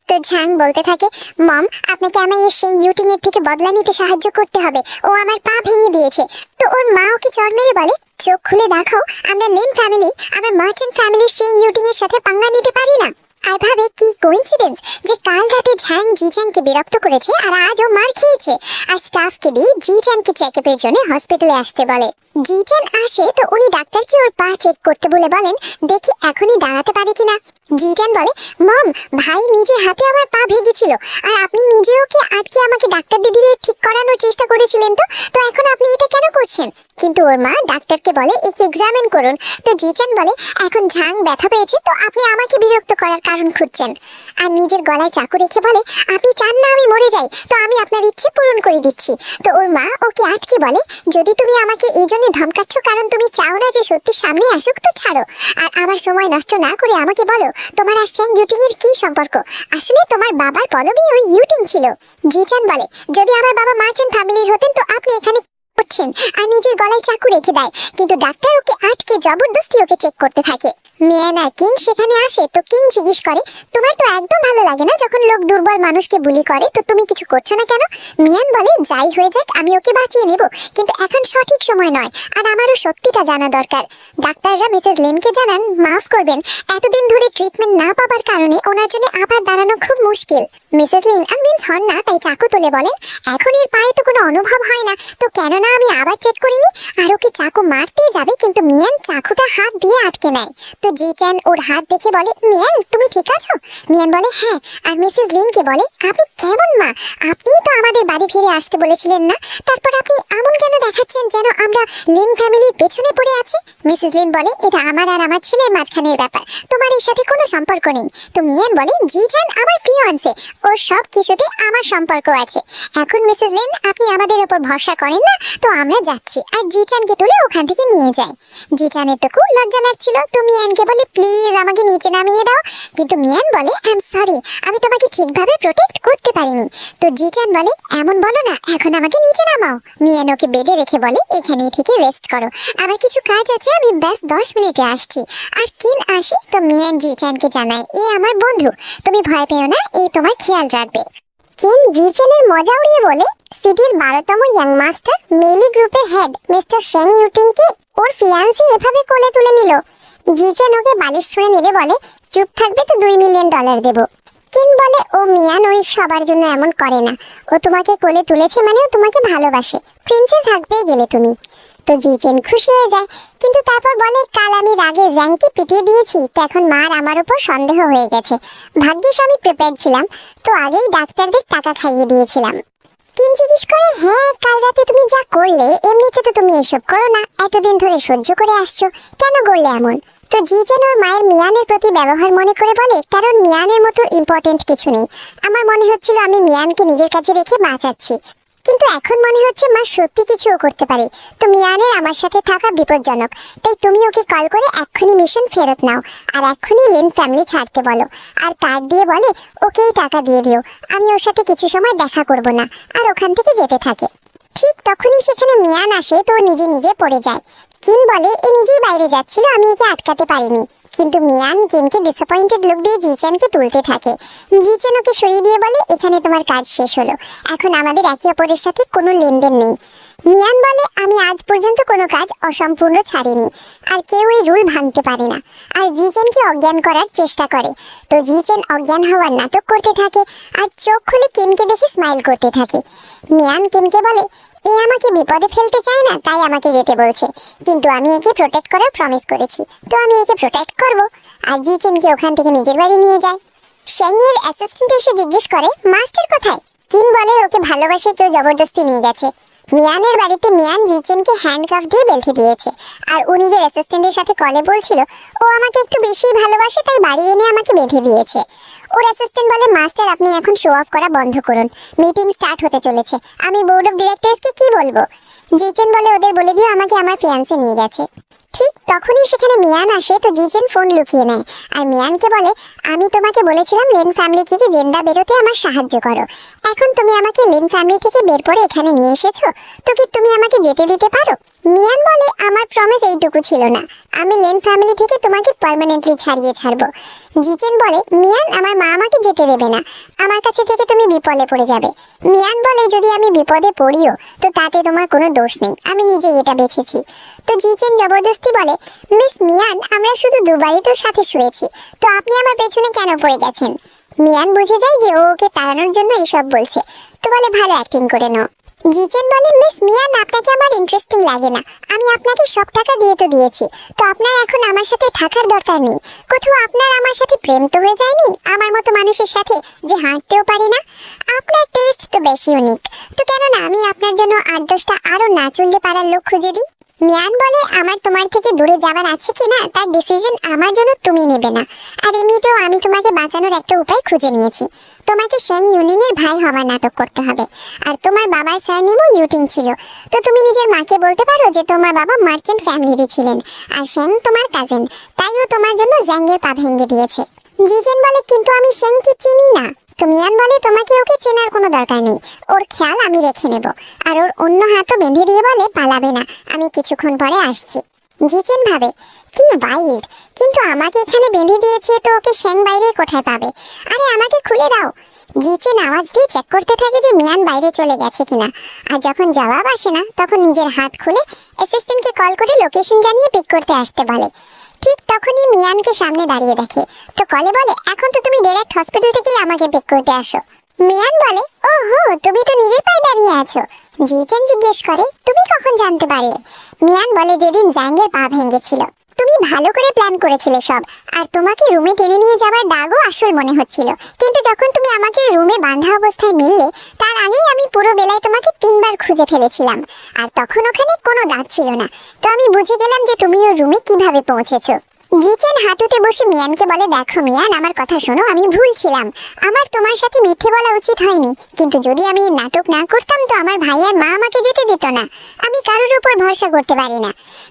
তো ঝাং বলতে থাকে মম আপনাকে আমায় এই সিং ইউটিং এর থেকে বদলা নিতে সাহায্য করতে হবে, ও আমার পা ভেঙে দিয়েছে। তো ওর মা ওকে চড় মেরে বলে চোখ খুলে দেখো, আমরা লিন ফ্যামিলি আমরা মার্চেন্ট ফ্যামিলির সিং ইউটিং এর সাথে পাঙ্গা নিতে পারি না। আর ভাবে কি কোইন্সিডেন্স যে কাল রাতে ঝাং জিচানকে বিরক্ত করেছে আর আজও মার খেয়েছে। আর স্টাফকে দিয়ে জিচানকে চেকআপের জন্য হসপিটালে আসতে বলে। জিচান আসে তো উনি ডাক্তারকে ওর পা চেক করতে বলে বলেন দেখি এখনই দাঁড়াতে পারে কিনা। জিচান বলে মম ভাই নিজের হাতে আমার পা ভেঙেছিল, আর আপনি নিজেও কি আটকে আমাকে ডাক্তার দিদিদের ঠিক করানোর চেষ্টা করেছিলেন, তো এখন আপনি এটা কেন করছেন? কিন্তু ওর মা ডাক্তারকে বলে একে এক্সামিন করুন। তো জিচান বলে এখন ঝাং ব্যথা পেয়েছে, তো আপনি আমাকে বিরক্ত করার কারণ খুঁজছেন। আর নিজের গলায় চাকু রেখে বলে আপনি চান না আমি মরে যাই, তো আমি আপনার ইচ্ছে পূরণ করে দিচ্ছি। তো ওর মা ওকে আটকে বলে যদি তুমি আমাকে এই জন্য কারণে ধমকাচ্ছ, কারণ তুমি চাও না যে সত্যি সামনে আসুক, তো ছাড়ো। আর আমার সময় নষ্ট না করে আমাকে বলো তোমার আর শ্যাং ইউটিং এর কি সম্পর্ক? আসলে তোমার বাবার পদবি ওই ইউটিং ছিল। জিচান বলে, যদি আমার বাবা মার্চেন্ট ফ্যামিলির হতেন তো আপনি এখানে করছেন? আর নিজের গলায় চাকু রেখে দেয়, কিন্তু ডাক্তার ওকে আটকে জবরদস্তি ওকে চেক করতে থাকে। মিয়ান আর কিং সেখানে আসে, তো কিং জিজ্ঞেস করে, তোমার তো একদম ভালো লাগে না যখন লোক দুর্বল মানুষকে বুলি করে, তো তুমি কিছু করছো না কেন? মিয়ান বলে, যাই হয়ে যাক আমি ওকে বাঁচিয়ে নেব, কিন্তু এখন সঠিক সময় নয়, আর আমারও সত্যিটা জানা দরকার। ডাক্তাররা মিসেস লিনকে জানান, মাফ করবেন, এতদিন ধরে ট্রিটমেন্ট না পাওয়ার কারণে ওনার জন্য আবার দাঁড়ানো খুব মুশকিল। মিসেস লিন কনভিন্স হন না, তাই চাকু তুলে বলেন, এখন এর পায়ে তো কোনো অনুভব হয় না, তো কেন না আমি আবার চেক করিনি। আর ওকে চাকু মারতে যাবে, কিন্তু মিয়ান চাকুটা হাত দিয়ে আটকে নেয়। তো জিচান ওর হাত দেখে বলে, মিয়ান তুমি ঠিক আছো? মিয়ান বলে, হ্যাঁ। আর মিসেস লিনকে বলে, আপনি কেমন মা? আপনিই তো আমাদের বাড়ি ফিরে আসতে বলেছিলেন না, তারপর আপনি এমন কেন দেখাচ্ছেন যেন আমরা লিন ফ্যামিলির পেছনে পড়ে আছি? মিসেস লিন বলে, এটা আমার আর আমার ছেলের মাঝখানের ব্যাপার, তোমার এর সাথে কোনো সম্পর্ক নেই। তো মিয়ান বলে, জিচান আমার ফিয়ান্সে, ওর সব কিছুতে আমার সম্পর্ক আছে। এখন মিসেস লিন আপনি আমাদের উপর ভরসা করেন না, তো আমরা যাচ্ছি। আর জিচানকে তুলে ওখান থেকে নিয়ে যায়। জিচানের তো খুব লজ্জা লাগছিল, তো মিয়ানকে বলে, প্লিজ আমাকে নিচে নামিয়ে দাও। কিন্তু মিয়ান বলে, আই এম সরি, আমি তোমাকে ঠিকভাবে প্রোটেক্ট করতে পারিনি। তো জিচান বলে, এমন বলো না, এখন আমাকে নিচে নামাও। মিয়ান ওকে বেডে রেখে বলে, এখানেই থেকে রেস্ট করো, আমার কিছু কাজ আছে, আমি ব্যাস 10 মিনিটে আসছি। আর কিন আসি, তো মিয়ান জিচানকে জানায়, এ আমার বন্ধু, তুমি ভয় পেও না, এই তোমার খেয়াল রাখবে। কিন জিচানের মজা উড়িয়ে বলে, সিটির 12তম ইয়াং মাস্টার মেলি গ্রুপের হেড মিস্টার শেং ইউটিংকে ওর ফিয়ান্সি এভাবে কোলে তুলে নিল। জিচান ওকে বালিশ ছুঁড়ে নিলে বলে, চুপ থাকবে তো $2 মিলিয়ন দেবো। কিন বলে, ও মিয়ান ওই সবার জন্য এমন করে না, ও তোমাকে কোলে তুলেছে মানে ও তোমাকে ভালোবাসে, প্রিন্সেস হাক পেয়ে গেলে তুমি। তো জিচেন খুশি হয়ে যায়, কিন্তু তারপর বলে, কাল আমি রাগে জ্যাংকে পিটিয়ে দিয়েছি, তো এখন মার আমার উপর সন্দেহ হয়ে গেছে। ভাগ্যিস আমি প্রিপেয়ার ছিলাম, তো আগেই ডাক্তারদের টাকা খাইয়ে দিয়েছিলাম। কিন জিজ্ঞেস করে, হ্যাঁ কাল রাতে তুমি যা করলে, এমনিতে তো তুমি এসব করো না, এতদিন ধরে সহ্য করে আসছো, কেন করলে এমন? তো জিচেন ওর মায়ের মিয়ানের প্রতি ব্যবহার মনে করে বলে, কারণ মিয়ানের মতো ইম্পর্টেন্ট কিছু নেই, আমার মনে হচ্ছিল আমি মিয়ানকে নিজের কাছে রেখে বাঁচাচ্ছি, কিন্তু এখন মনে হচ্ছে মা সত্যি কিছুও করতে পারে, তো মিয়ানের আমার সাথে থাকা বিপজ্জনক, তাই তুমি ওকে কল করে এক্ষুনি মিশন ফেরত নাও, আর এক্ষুনি লিন ফ্যামিলি ছাড়তে বলো, আর কার্ড দিয়ে বলে ওকেই টাকা দিয়ে দিও, আমি ওর সাথে কিছু সময় দেখা করব না, আর ওখান থেকে যেতে থাকে। ঠিক তখনই সেখানে মিয়ান আসে, তো নিজে নিজে পড়ে যায়। কিন বলে, এ নিজেই বাইরে যাচ্ছিল, আমি একে আটকাতে পারিনি। কিন্তু মিয়ান কিনকে ডিসঅ্যাপয়েন্টেড লুক দিয়ে জিচানকে তুলতে থাকে। জিচান ওকে সরিয়ে দিয়ে বলে, এখানে তোমার কাজ শেষ হলো, এখন আমাদের একে অপরের সাথে কোনো লেনদেন নেই। মিয়ান বলে, আমি আজ পর্যন্ত কোনো কাজ অসম্পূর্ণ ছাড়িনি, আর কেউ এই রুল ভাঙতে পারে না। আর জিচেনকে অজ্ঞান করার চেষ্টা করে, তো জিচেন অজ্ঞান হওয়ার নাটক করতে থাকে, আর চোখ খুলে কিমকে দেখে স্মাইল করতে থাকে। মিয়ান কিমকে বলে, এ আমাকে বিপদে ফেলতে চায় না, তাই আমাকে যেতে বলছে, কিন্তু আমি একে প্রোটেক্ট করার প্রমিস করেছি, তো আমি একে প্রোটেক্ট করব। আর জিচেনকে ওখান থেকে নিজের বাড়ি নিয়ে যায়। শেংয়ের অ্যাসিস্ট্যান্ট এসে জিজ্ঞেস করে, মাস্টার কোথায়? কিম বলে, ওকে ভালোবাসে কেউ জবরদস্তি নিয়ে গেছে। মিয়ানের বাড়িতে মিয়ান জিচেনকে হ্যান্ডকাফ দিয়ে বেঁধে দিয়েছে, আর ও নিজের অ্যাসিস্ট্যান্টের সাথে কলে বলছিল, ও আমাকে একটু বেশিই ভালোবাসে, তাই বাড়ি এনে আমাকে বেঁধে দিয়েছে। ওর অ্যাসিস্ট্যান্ট বলে, মাস্টার আপনি এখন শো অফ করা বন্ধ করুন, মিটিং স্টার্ট হতে চলেছে, আমি বোর্ড অফ ডিরেক্টরসকে কি বলবো? জিচেন বলে, ওদের বলে দিও আমাকে আমার ফিয়ান্সে নিয়ে গেছে। ঠিক তখনই সেখানে মিয়ান আসে, তো জিচেন ফোন লুকিয়ে নেয়, আর মিয়ানকে বলে, আমি তোমাকে বলেছিলাম লিন ফ্যামিলিকে জেন্দা বেরোতে আমার সাহায্য করো, এখন তুমি আমাকে লিন ফ্যামিলি থেকে বের করে এখানে নিয়ে এসেছো, তো কি তুমি আমাকে যেতে দিতে পারো? মিয়ান বলে, আমার প্রমিস এইটুকু ছিল না, আমি লিন ফ্যামিলি থেকে তোমাকে পার্মানেন্টলি ছাড়বো। জিচেন বলে, মিয়ান আমার মা আমাকে যেতে দেবে না, আমার কাছে থেকে তুমি বিপদে পড়ে যাবে। মিয়ান বলে, যদি আমি বিপদে পড়িও তো তাতে তোমার কোনো দোষ নেই, আমি নিজেই এটা বেছেছি। তো জিচেন জবরদস্তি বলে, মিস মিয়ান আমরা শুধু দুবারই তোর সাথে শুয়েছি, তো আপনি আমার পেছনে কেন পড়ে গেছেন? মিয়ান বুঝে যায় যে ও ওকে তাড়ানোর জন্য এইসব বলছে, তো বলে, ভালো অ্যাক্টিং করে নাও। জিচেন বলে, মিস মিয়ান আপনাকে আমার ইন্টারেস্টিং লাগে না, আমি আপনাকে সব টাকা দিয়ে তো দিয়েছি, তো আপনার এখন আমার সাথে থাকার দরকার নেই। কোথাও আপনার আমার সাথে প্রেম তো হয়ে যায়নি আমার মতো মানুষের সাথে যে হাঁটতেও পারি না? আপনার টেস্ট তো বেশি ইউনিক, তো কেন না আমি আপনার জন্য 8-10টা আরো না চলতে পারার লোক খুঁজে দিই। মিয়ান বলে আমার তোমার থেকে দূরে যাবার আছে কিনা তার ডিসিশন আমার জন্য তুমি নেবে না। আর এমনিতেও আমি তোমাকে বাঁচানোর একটা উপায় খুঁজে নিয়েছি। তোমাকে শেং ইউনিংয়ের ভাই হবার নাটক করতে হবে। আর তোমার বাবার সারনেমও ইউটিং ছিল, তো তুমি নিজের মাকে বলতে পারো যে তোমার বাবা মার্চেন্ট ফ্যামিলিরই ছিলেন আর শেং তোমার কাজিন, তাই ও তোমার জন্য জ্যাঙ্গের পা ভেঙে দিয়েছে। জিজেন বলে কিন্তু আমি শেংকে চিনি না। তো মিয়ান বলে তোমাকে ওকে চেনার কোনো দরকার নেই, ওর খেয়াল আমি রেখে নেব। আর ওর অন্য হাতও বেঁধে দিয়ে বলে পালাবে না, আমি কিছুক্ষণ পরে আসছি। জিজেন ভাবে কি ওয়াইল্ড, কিন্তু আমাকে এখানে বেঁধে দিয়েছে, তো ওকে শেং বাইরে কোথায় পাবে? আরে আমাকে খুলে দাও। জিচেন আওয়াজ দিয়ে চেক করতে থাকে যে মিয়ান বাইরে চলে গেছে কিনা। আর যখন জবাব আসে না তখন নিজের হাত খুলে অ্যাসিস্ট্যান্টকে কল করে লোকেশন জানিয়ে পিক করতে আসতে বলে। ঠিক তখনই মিয়ানকে সামনে দাঁড়িয়ে দেখে, তো কলে বলে এখন তো তুমি ডাইরেক্ট হসপিটাল থেকেই আমাকে পিক করতে আসো। মিয়ান বলে ওহো, তুমি তো নিজের পায়ে দাঁড়িয়ে আছো। জিচেন জিজ্ঞেস করে তুমি কখন জানতে পারলে? মিয়ান বলে যেদিন জ্যাঙ্গের পা ভেঙেছিল। তুমি ভালো করে প্ল্যান করেছিলে সব, আর তোমাকে রুমে টেনে নিয়ে যাবার দাগও আসল মনে হচ্ছিল। কিন্তু যখন তুমি আমাকে রুমে বাঁধা অবস্থায় মিললে তার আগেই আমি পুরো বেলায় তোমাকে 3বার খুঁজে ফেলেছিলাম, আর তখন ওখানে কোনো দাগ ছিল না। তো আমি বুঝে গেলাম যে তুমি ওর রুমে কিভাবে পৌঁছেছো। জিচেন হাঁটুতে বসে মিয়ানকে বলে দেখো মিয়ান, আমার কথা শোনো, আমি ভুল ছিলাম। আমার তোমার সাথে মিথ্যে বলা উচিত হয়নি, কিন্তু যদি আমি নাটক না করতাম তো আমার ভাই আর মা আমাকে যেতে দিত না। আমি কারোর উপর ভরসা করতে পারি না।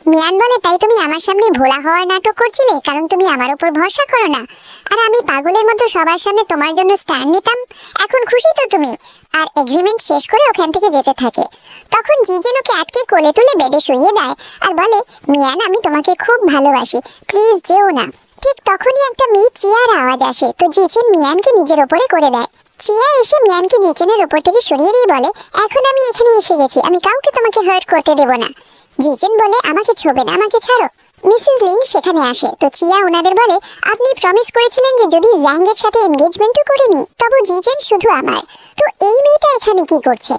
মিয়ান বলে তাই তুমি আমার সামনে ভোলা হওয়ার নাটক করছিলে কারণ তুমি আমার উপর ভরসা করো না? আর আমি পাগলের মতো সবার সামনে তোমার জন্য স্ট্যান্ড নিতাম, এখন খুশি তো তুমি? আর এগ্রিমেন্ট শেষ করে ওখান থেকে যেতে থাকে। তখন জিজেন ওকে আটকে কোলে তুলে বেডে শুইয়ে দেয় আর বলে মিয়ান আমি তোমাকে খুব ভালোবাসি, প্লিজ যেও না। ঠিক তখনই একটা মেয়ে চিয়ার আওয়াজ আসে, তো জিজেন মিয়ানকে নিজের ওপরে করে দেয়। চিয়া এসে মিয়ানকে জিজেনের ওপর থেকে সরিয়ে দিয়ে বলে এখন আমি এখানে এসে গেছি, আমি কাউকে তোমাকে হার্ট করতে দেব না। জিজেন বলে আমাকে ছোবেন, আমাকে ছাড়ো। মিসেস লিন সেখানে আসে, তো চিয়া ওনাদের বলে আপনি প্রমিস করেছিলেন যে যদি জ্যাঙ্গের সাথে এনগেজমেন্টও করে নি তবু জিজেন শুধু আমার, তো এই মেয়েটা এখানে কি করছে?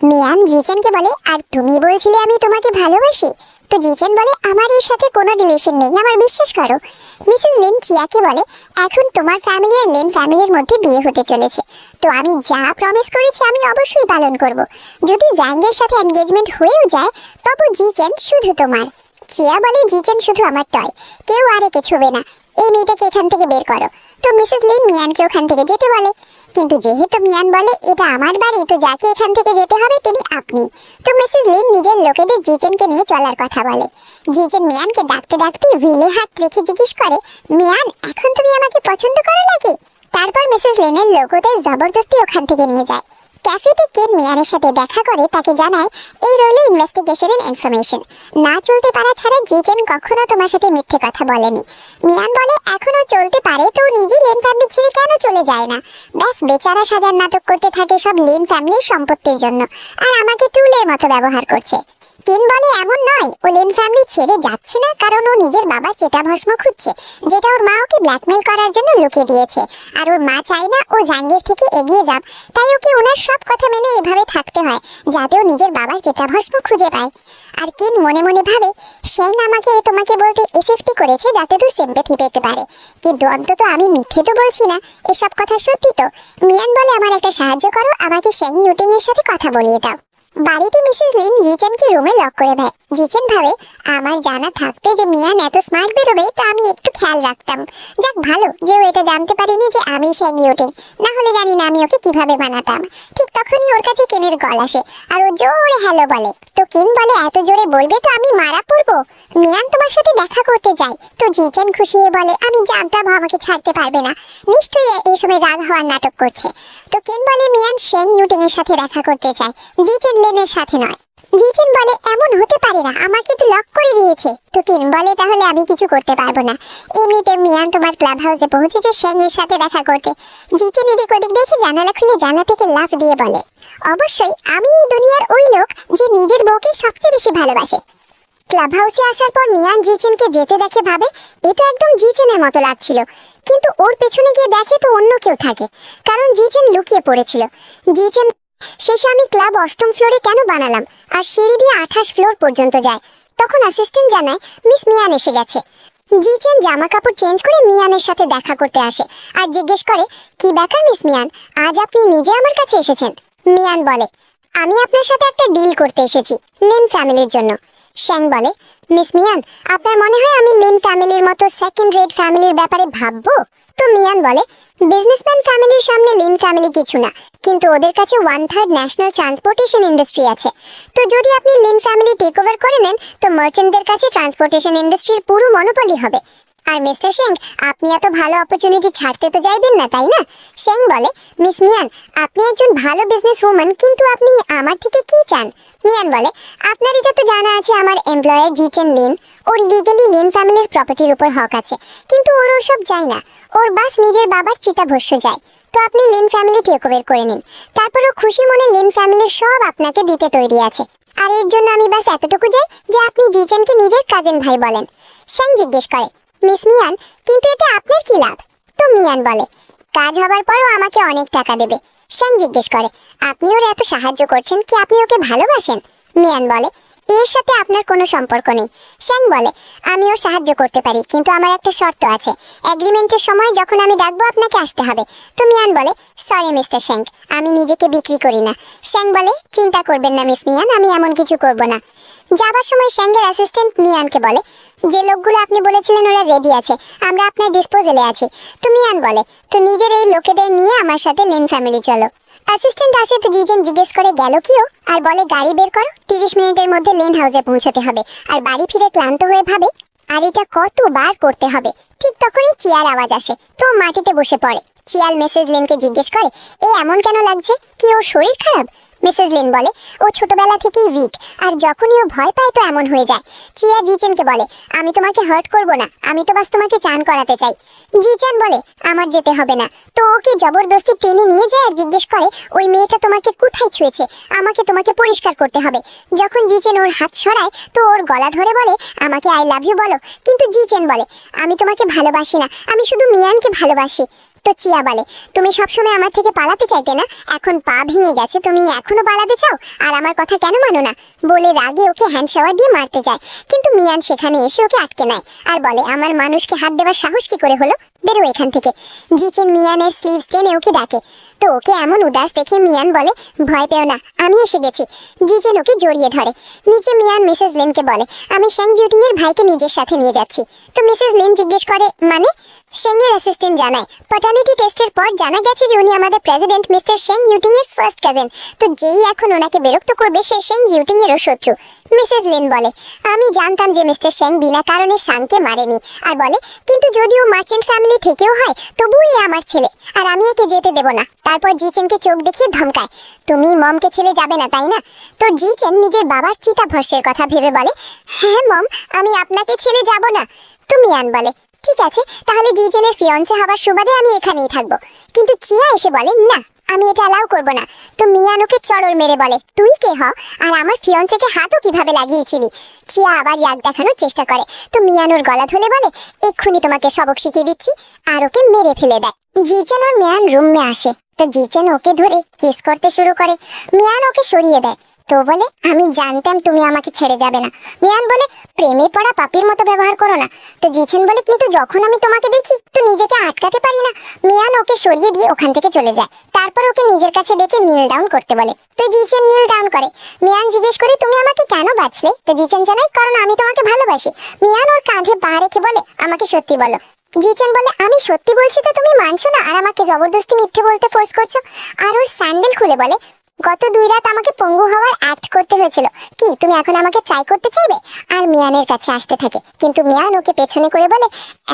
মিয়ান জিজেনকে বলে আর তুমি বলছিলে আমি তোমাকে ভালোবাসি। তো জিজেন বলে আমার এর সাথে কোনো রিলেশন নেই, আমার বিশ্বাস করো। মিসেস লিন চিয়াকে বলে এখন তোমার ফ্যামিলি আর লিন ফ্যামিলির মধ্যে বিয়ে হতে চলেছে, তো আমি যা প্রমিস করেছি আমি অবশ্যই পালন করব। যদি জ্যাঙ্গের সাথে এনগেজমেন্ট হয়েও যায় তবু জিজেন শুধু তোমার। চিয়া বলে জিজেন শুধু আমার টয়, কেউ আর একে ছুবে না, এই মেয়েটাকে এখান থেকে বের করো। তো মিসেস লিন মিয়ানকে ওখান থেকে যেতে বলে, কিন্তু যেহেতু মিয়ান বলে এটা আমার বাড়ি, তো যাকে এখান থেকে যেতে হবে তিনি আপনি। তো মিসেস লিন নিজের লোকেদের জিজেনকে নিয়ে চলার কথা বলে। জিজেন মিয়ানকে ডাকতে ডাকতে হুইলে হাত রেখে জিজ্ঞেস করে মিয়ান এখন তুমি আমাকে পছন্দ করো নাকি? তারপর মিসেস লিনের লোকদের জবরদস্তি ওখান থেকে নিয়ে যায়। ক্যাফেতে কেন মিয়ানের সাথে দেখা করে তাকে জানায় এই রইল ইনভেস্টিগেশনের ইনফরমেশন, না চলতে পারা ছাড়া জিজেন কখনো তোমার সাথে মিথ্যে কথা বলেনি। মিয়ান বলে এখনো চলতে পারে তো নিজে লেন ফ্যামিলি ছেড়ে কেন চলে যায় না? ব্যাস বেচারা সাজার নাটক করতে থাকে সব লেন ফ্যামিলির সম্পত্তির জন্য, আর আমাকে টুলের মতো ব্যবহার করছে। কেন বলে এমন নয়, ও লেন ফ্যামিলি ছেড়ে যাচ্ছে না কারণ ও নিজের বাবার চিতাভস্ম খুঁজছে, যেটা ওর মা ওকে ব্ল্যাকমেল করার জন্য লুকিয়ে দিয়েছে। আর ওর মা চায় না ও জাঙ্গের থেকে এগিয়ে যাক, তাই ওকে ওনার সব কথা মেনে এভাবে থাকতে হয় যাতে ও নিজের বাবার চিতাভস্ম খুঁজে পায়। আর কিন মনে মনে ভাবে শেং আমাকে তোমাকে বলতে এসএফটি করেছে যাতে তুই সিম্প্যাথি পেতে পারে, কিন্তু অন্তত আমি মিথ্যে তো বলছি না, এসব কথা সত্যি তো। মিয়ান বলে আমার একটা সাহায্য করো, আমাকে শেং ইউটিং এর সাথে কথা বলিয়ে দাও। বাড়িতে মিসেস লিন জিচেনকে রুমে লক করে দেয়। জিচেন ভাবে আমার জানা থাকতে যে মিয়ান এত স্মার্ট বেরোবে তা আমি একটু খেয়াল রাখতাম। যাক ভালো যে ও এটা জানতে পারেনি যে আমি শেং ইউটিং, না হলে জানি না আমি ওকে কিভাবে বানাতাম। ঠিক তখনই ওর কাছে কেনের কল আসে আর ও জোরে হ্যালো বলে। তো কিন বলে এত জোরে বলবে তো আমি মারা পড়বো, মিয়ান তোমার সাথে দেখা করতে চাই। তো জিচেন খুশি হয়ে বলে আমি জানতাম আমাকে ছাড়তে পারবে না, নিশ্চয়ই এই সময় রাগ হওয়ার নাটক করছে। তো কিন বলে মিয়ান শেং ইউটিং এর সাথে দেখা করতে চায়, জিচেন লেনের সাথে নয়। জিচেন বলে এমন হতে পারে না, আমাকে তো লক করে দিয়েছে। তো কিন বলে তাহলে আমি কিছু করতে পারবো না, এমনিতে মিয়ান তোমার ক্লাব হাউসে পৌঁছেছে শেং এর সাথে দেখা করতে। জিচেন এদিক ওদিক দেখে জানালা খুলে জানলা থেকে লাফ দিয়ে বলে অবশ্যই আমি এই দুনিয়ার ওই লোক যে নিজের বউকে সবচেয়ে বেশি ভালোবাসে। ক্লাব হাউসে আসার পর মিয়ান জিচেনকে যেতে দেখে ভাবে এটা একদম জিচেনের মতো লাগছিল, কিন্তু ওর পেছনে গিয়ে দেখে তো অন্য কেউ থাকে, কারণ জিচেন লুকিয়ে পড়েছিল। জিচেন শেষে আমি ক্লাব 8ম ফ্লোরে কেন বানালাম, আর সিঁড়ি দিয়ে 28 ফ্লোর পর্যন্ত যায়। তখন অ্যাসিস্ট্যান্ট জানায় মিস মিয়ান এসে গেছে। জিচেন জামা কাপড় চেঞ্জ করে মিয়ানের সাথে দেখা করতে আসে আর জিজ্ঞেস করে কি ব্যাপার মিস মিয়ান, আজ আপনি নিজে আমার কাছে এসেছেন? মিয়ান বলে আমি আপনার সাথে একটা ডিল করতে এসেছি লেন ফ্যামিলির জন্য। শ্যাং বলে, মিস মিয়ান, আপনার মনে হয় আমি লিন ফ্যামিলির মতো সেকেন্ড রেট ফ্যামিলির ব্যাপারে ভাববো? তো মিয়ান বলে, বিজনেসম্যান ফ্যামিলির সামনে লিন ফ্যামিলি কিছু না, কিন্তু ওদের কাছে 1/3 ন্যাশনাল ট্রান্সপোর্টেশন ইন্ডাস্ট্রি আছে। তো যদি আপনি লিন ফ্যামিলি টেক ওভার করে নেন, তো মার্চেন্টদের কাছে ট্রান্সপোর্টেশন ইন্ডাস্ট্রির পুরো মনোপলি হবে। আর মিস্টার সেং, আপনি এত ভালো অপরচুনিটি ছাড়তে তো যাইবেন না, তাই না? সেং বলে, মিস মিয়ান, আপনি একজন ভালো বিজনেস ওম্যান, কিন্তু আপনি আমার থেকে কি চান? মিয়ান বলে, আপনার এটা তো জানা আছে আমার এমপ্লয়ার জিচেন লিন, ওর লিগালি লিন ফ্যামিলির প্রপার্টির উপর হক আছে, কিন্তু ওর ওসব যায় না, ওর বাস নিজের বাবার চিতাভস্য যায়। তো আপনি লিন ফ্যামিলি টেক ওভার করে নিন, তারপরও খুশি মনে লিন ফ্যামিলির সব আপনাকে দিতে তৈরি আছে। আর এর জন্য আমি বাস এতটুকু চাই যে আপনি জিচেনকে নিজের কাজিন ভাই বলেন। সেং জিজ্ঞেস করে, মিস মিয়ান, কিন্তু এতে আপনার কি লাভ? তো মিয়ান বলে, কাজ হবার পরও আমাকে অনেক টাকা দেবে। সেং জিজ্ঞেস করে, আপনি ওর এত সাহায্য করছেন, কি আপনি ওকে ভালোবাসেন? মিয়ান বলে, এর সাথে আপনার কোনো সম্পর্ক নেই। সেং বলে, আমি ওর সাহায্য করতে পারি, কিন্তু আমার একটা শর্ত আছে, এগ্রিমেন্টের সময় যখন আমি ডাকবো আপনাকে আসতে হবে। তো মিয়ান বলে, সরি মিস্টার সেং, আমি নিজেকে বিক্রি করি না। সেং বলে, চিন্তা করবেন না মিস মিয়ান, আমি এমন কিছু করব না। যাবার সময় সেংয়ের অ্যাসিস্ট্যান্ট মিয়ানকে বলে, যে লোকগুলো আপনি বলেছিলেন ওরা রেডি আছে, আমরা আপনার ডিসপোজালে আছি। তো মিয়ান বলে, তো নিজের এই লোকেদের নিয়ে আমার সাথে লিন ফ্যামিলি চলো। অ্যাসিস্ট্যান্ট আসে, তো জিজেন জিজ্ঞেস করে গেল কিও, আর বলে গাড়ি বের করো, 30 মিনিটের মধ্যে লিন হাউসে পৌঁছতে হবে। আর বাড়ি ফিরে ক্লান্ত হয়ে ভাবে, আর এটা কতবার করতে হবে। ঠিক তখনই চিয়ার আওয়াজ আসে, তো মাটিতে বসে পড়ে। চিয়াল মিসেস লিনকে জিজ্ঞেস করে, এ এমন কেন লাগছে, কি ওর শরীর খারাপ? মিসেস লিন বলে, ও ছোটবেলা থেকেই উইক, আর যখনই ও ভয় পায় তো এমন হয়ে যায়। চিয়া জিচেনকে বলে, আমি তোমাকে হার্ট করব না, আমি তো বাস তোমাকে চান করাতে চাই। জিচেন বলে, আমার যেতে হবে না। তো ওকে জবরদস্তি টেনে নিয়ে যায় আর জিজ্ঞেস করে, ওই মেয়েটা তোমাকে কোথায় ছুঁয়েছে, আমাকে তোমাকে পরিষ্কার করতে হবে। যখন জিচেন ওর হাত সরায়, তো ওর গলা ধরে বলে, আমাকে আই লাভ ইউ বলো। কিন্তু জিচেন বলে, আমি তোমাকে ভালোবাসি না, আমি শুধু মিয়ানকে ভালোবাসি। তো চিয়া বলে, তুমি সবসময় আমার থেকে পালাতে চাইতে না, এখন পা ভেঙে গেছে, তুমি এখনো পালাতে চাও, আর আমার কথা কেন মানো না? বলে রাগে ওকে হ্যান্ড শাওয়ার দিয়ে মারতে যায়, কিন্তু মিয়ান সেখানে এসে ওকে আটকে নেয় আর বলে, আমার মানুষকে হাত দেওয়ার সাহস কি করে হলো, বেরো এখান থেকে। জিচেন মিয়ানের স্লিভস টেনে ওকে ডাকে, তো ওকে এমন উদাস দেখে মিয়ান বলে, ভয় পেও না, আমি এসে গেছি। জিচেন ওকে জড়িয়ে ধরে। নিচে মিয়ান মিসেস লিনকে বলে, আমি শেং জিউটিং এর ভাইকে নিজের সাথে নিয়ে যাচ্ছি। তো মিসেস লিন জিজ্ঞেস করে, মানে? শেংয়ের অ্যাসিস্ট্যান্ট জানায়, প্যাটার্নিটি টেস্টের পর জানা গেছে যে উনি আমাদের প্রেসিডেন্ট মিস্টার শেং ইউটিং এর ফার্স্ট কাজিন। তো যেই এখন ওনাকে বিরক্ত করবে, সে শেং জিউটিং এরও শত্রু। মিসেস লিন বলে, আমি জানতাম যে মিস্টার শেং বিনা কারণে শানকে মারেনি। আর বলে, কিন্তু যদিও মার্চেন্ট ফ্যামিলি থেকেও হয়, তবুই আমার ছেলে, আর আমি একে যেতে দেব না। তারপর জিচেনকে চোখ দেখিয়ে ধমকায়, তুমি মমকে ছেড়ে যাবে না, তাই না? তো জিচেন নিজের বাবার চিতাভস্যের কথা ভেবে বলে, হ্যাঁ মম, আমি আপনাকে ছেড়ে যাব না। তো মিয়ান বলে, ঠিক আছে, তাহলে জিচেনের ফিয়ন্সে হবার সুবাদে আমি এখানেই থাকবো। কিন্তু চিয়া এসে বলে, না, আমি এটা অ্যালাউ করবো না। তো মিয়ান ওকে চড়র মেরে বলে, তুই কে হ, আর আমার ফিয়ন্সেকে হাতও কিভাবে লাগিয়েছিলি? চিয়া আবার রাগ দেখানোর চেষ্টা করে। তো মিয়ান ওর গলা ধরে বলে, এক্ষুনি তোমাকে সবক শিখিয়ে দিচ্ছি, আর ওকে মেরে ফেলে দেয়। জিচেন আর মিয়ান রুমে আসে, তো জিচেন ওকে ধরে কিস করতে শুরু করে। মিয়ান ওকে সরিয়ে দেয়, তো বলে, আমি জানতাম তুমি আমাকে ছেড়ে যাবে না। মিয়ান বলে, প্রেমে পড়া পাপির মতো ব্যবহার করো না। তো জিচেন বলে, কিন্তু যখন আমি তোমাকে দেখি তো নিজেকে আটকাতে পারি না। মিয়ান ওকে সরিয়ে দিয়ে ওখান থেকে চলে যায়। তারপর ওকে নিজের কাছে ডেকে নীল ডাউন করতে বলে। তো জিচেন নীল ডাউন করে। মিয়ান জিজ্ঞেস করে, তুমি আমাকে কেন বাঁচলে? তো জিচেন জানায়, কারণ আমি তোমাকে ভালোবাসি। মিয়ান ওর কাঁধে পা রেখে বলে, আমাকে সত্যি বলো। জিচেন বলে, আমি সত্যি বলছি তো তুমি মানছো না, আর আমাকে জবরদস্তি মিথ্যে বলতে ফোর্স করছো। আর ওর স্যান্ডেল খুলে বলে, গত 2 রাত আমাকে পঙ্গু হওয়ার অ্যাক্ট করতে হয়েছিল, কি তুমি এখন আমাকে ট্রাই করতে চাইবে? আর মিয়ানের কাছে আসতে থাকে, কিন্তু মিয়ান ওকে পেছনে করে বলে,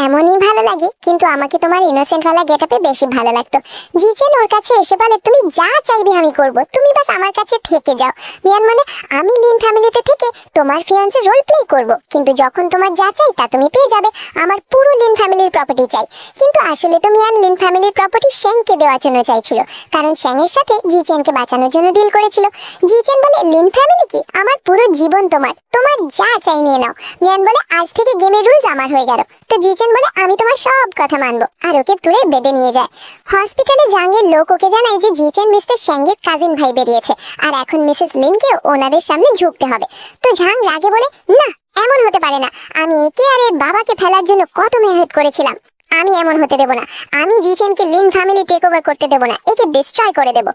এমনই ভালো লাগে, কিন্তু আমাকে তোমার ইনোসেন্ট ওয়ালা গেটআপে বেশি ভালো লাগতো। জিচেন ওর কাছে এসে বলে, তুমি যা চাইবে আমি করব, তুমি বাস আমার কাছে থেকে যাও। মিয়ান মানে, আমি লিন ফ্যামিলিতে থেকে তোমার ফিয়ান্সে রোল প্লে করব, কিন্তু যখন তোমার যা চাই তা তুমি পেয়ে যাবে, আমার পুরো লিন ফ্যামিলির প্রপার্টি চাই। কিন্তু আসলে তো মিয়ান লিন ফ্যামিলির প্রপার্টি শেংকে দেওয়ার জন্য চাইছিল, কারণ শেংয়ের সাথে জিচেনকে বাঁচানোর জন্য ডিল করেছিল। জিচেন বলে, লিন ফ্যামিলি কি, আমার পুরো জীবন তোমার, তোমার যা চাই নিয়ে নাও। মিয়ান বলে, আজ থেকে গেমের রুলস আমার হয়ে গেল। তো জিচেন বলে, আমি তোমার সব কথা মানবো, আর ওকে তুলে বেডে নিয়ে যায়। হসপিটালে জাঙ্গের লোক ওকে জানায় যে জিচেন মিস্টার শেংয়ের কাজিন ভাই বেরিয়েছে, আর এখন মিসেস লিনকে ওনাদের সামনে ঝুঁকতে হবে। তো ঝাং রাগে বলে, না, এমন হতে পারে না, আমি একে আর এর বাবাকে ফেলার জন্য কত মেহনত করেছিলাম, আমি এমন হতে দেব না। আমি জিচেনকে লিন ফ্যামিলি টেক ওভার করতে দেব না, একে ডিস্ট্রয় করে দেব।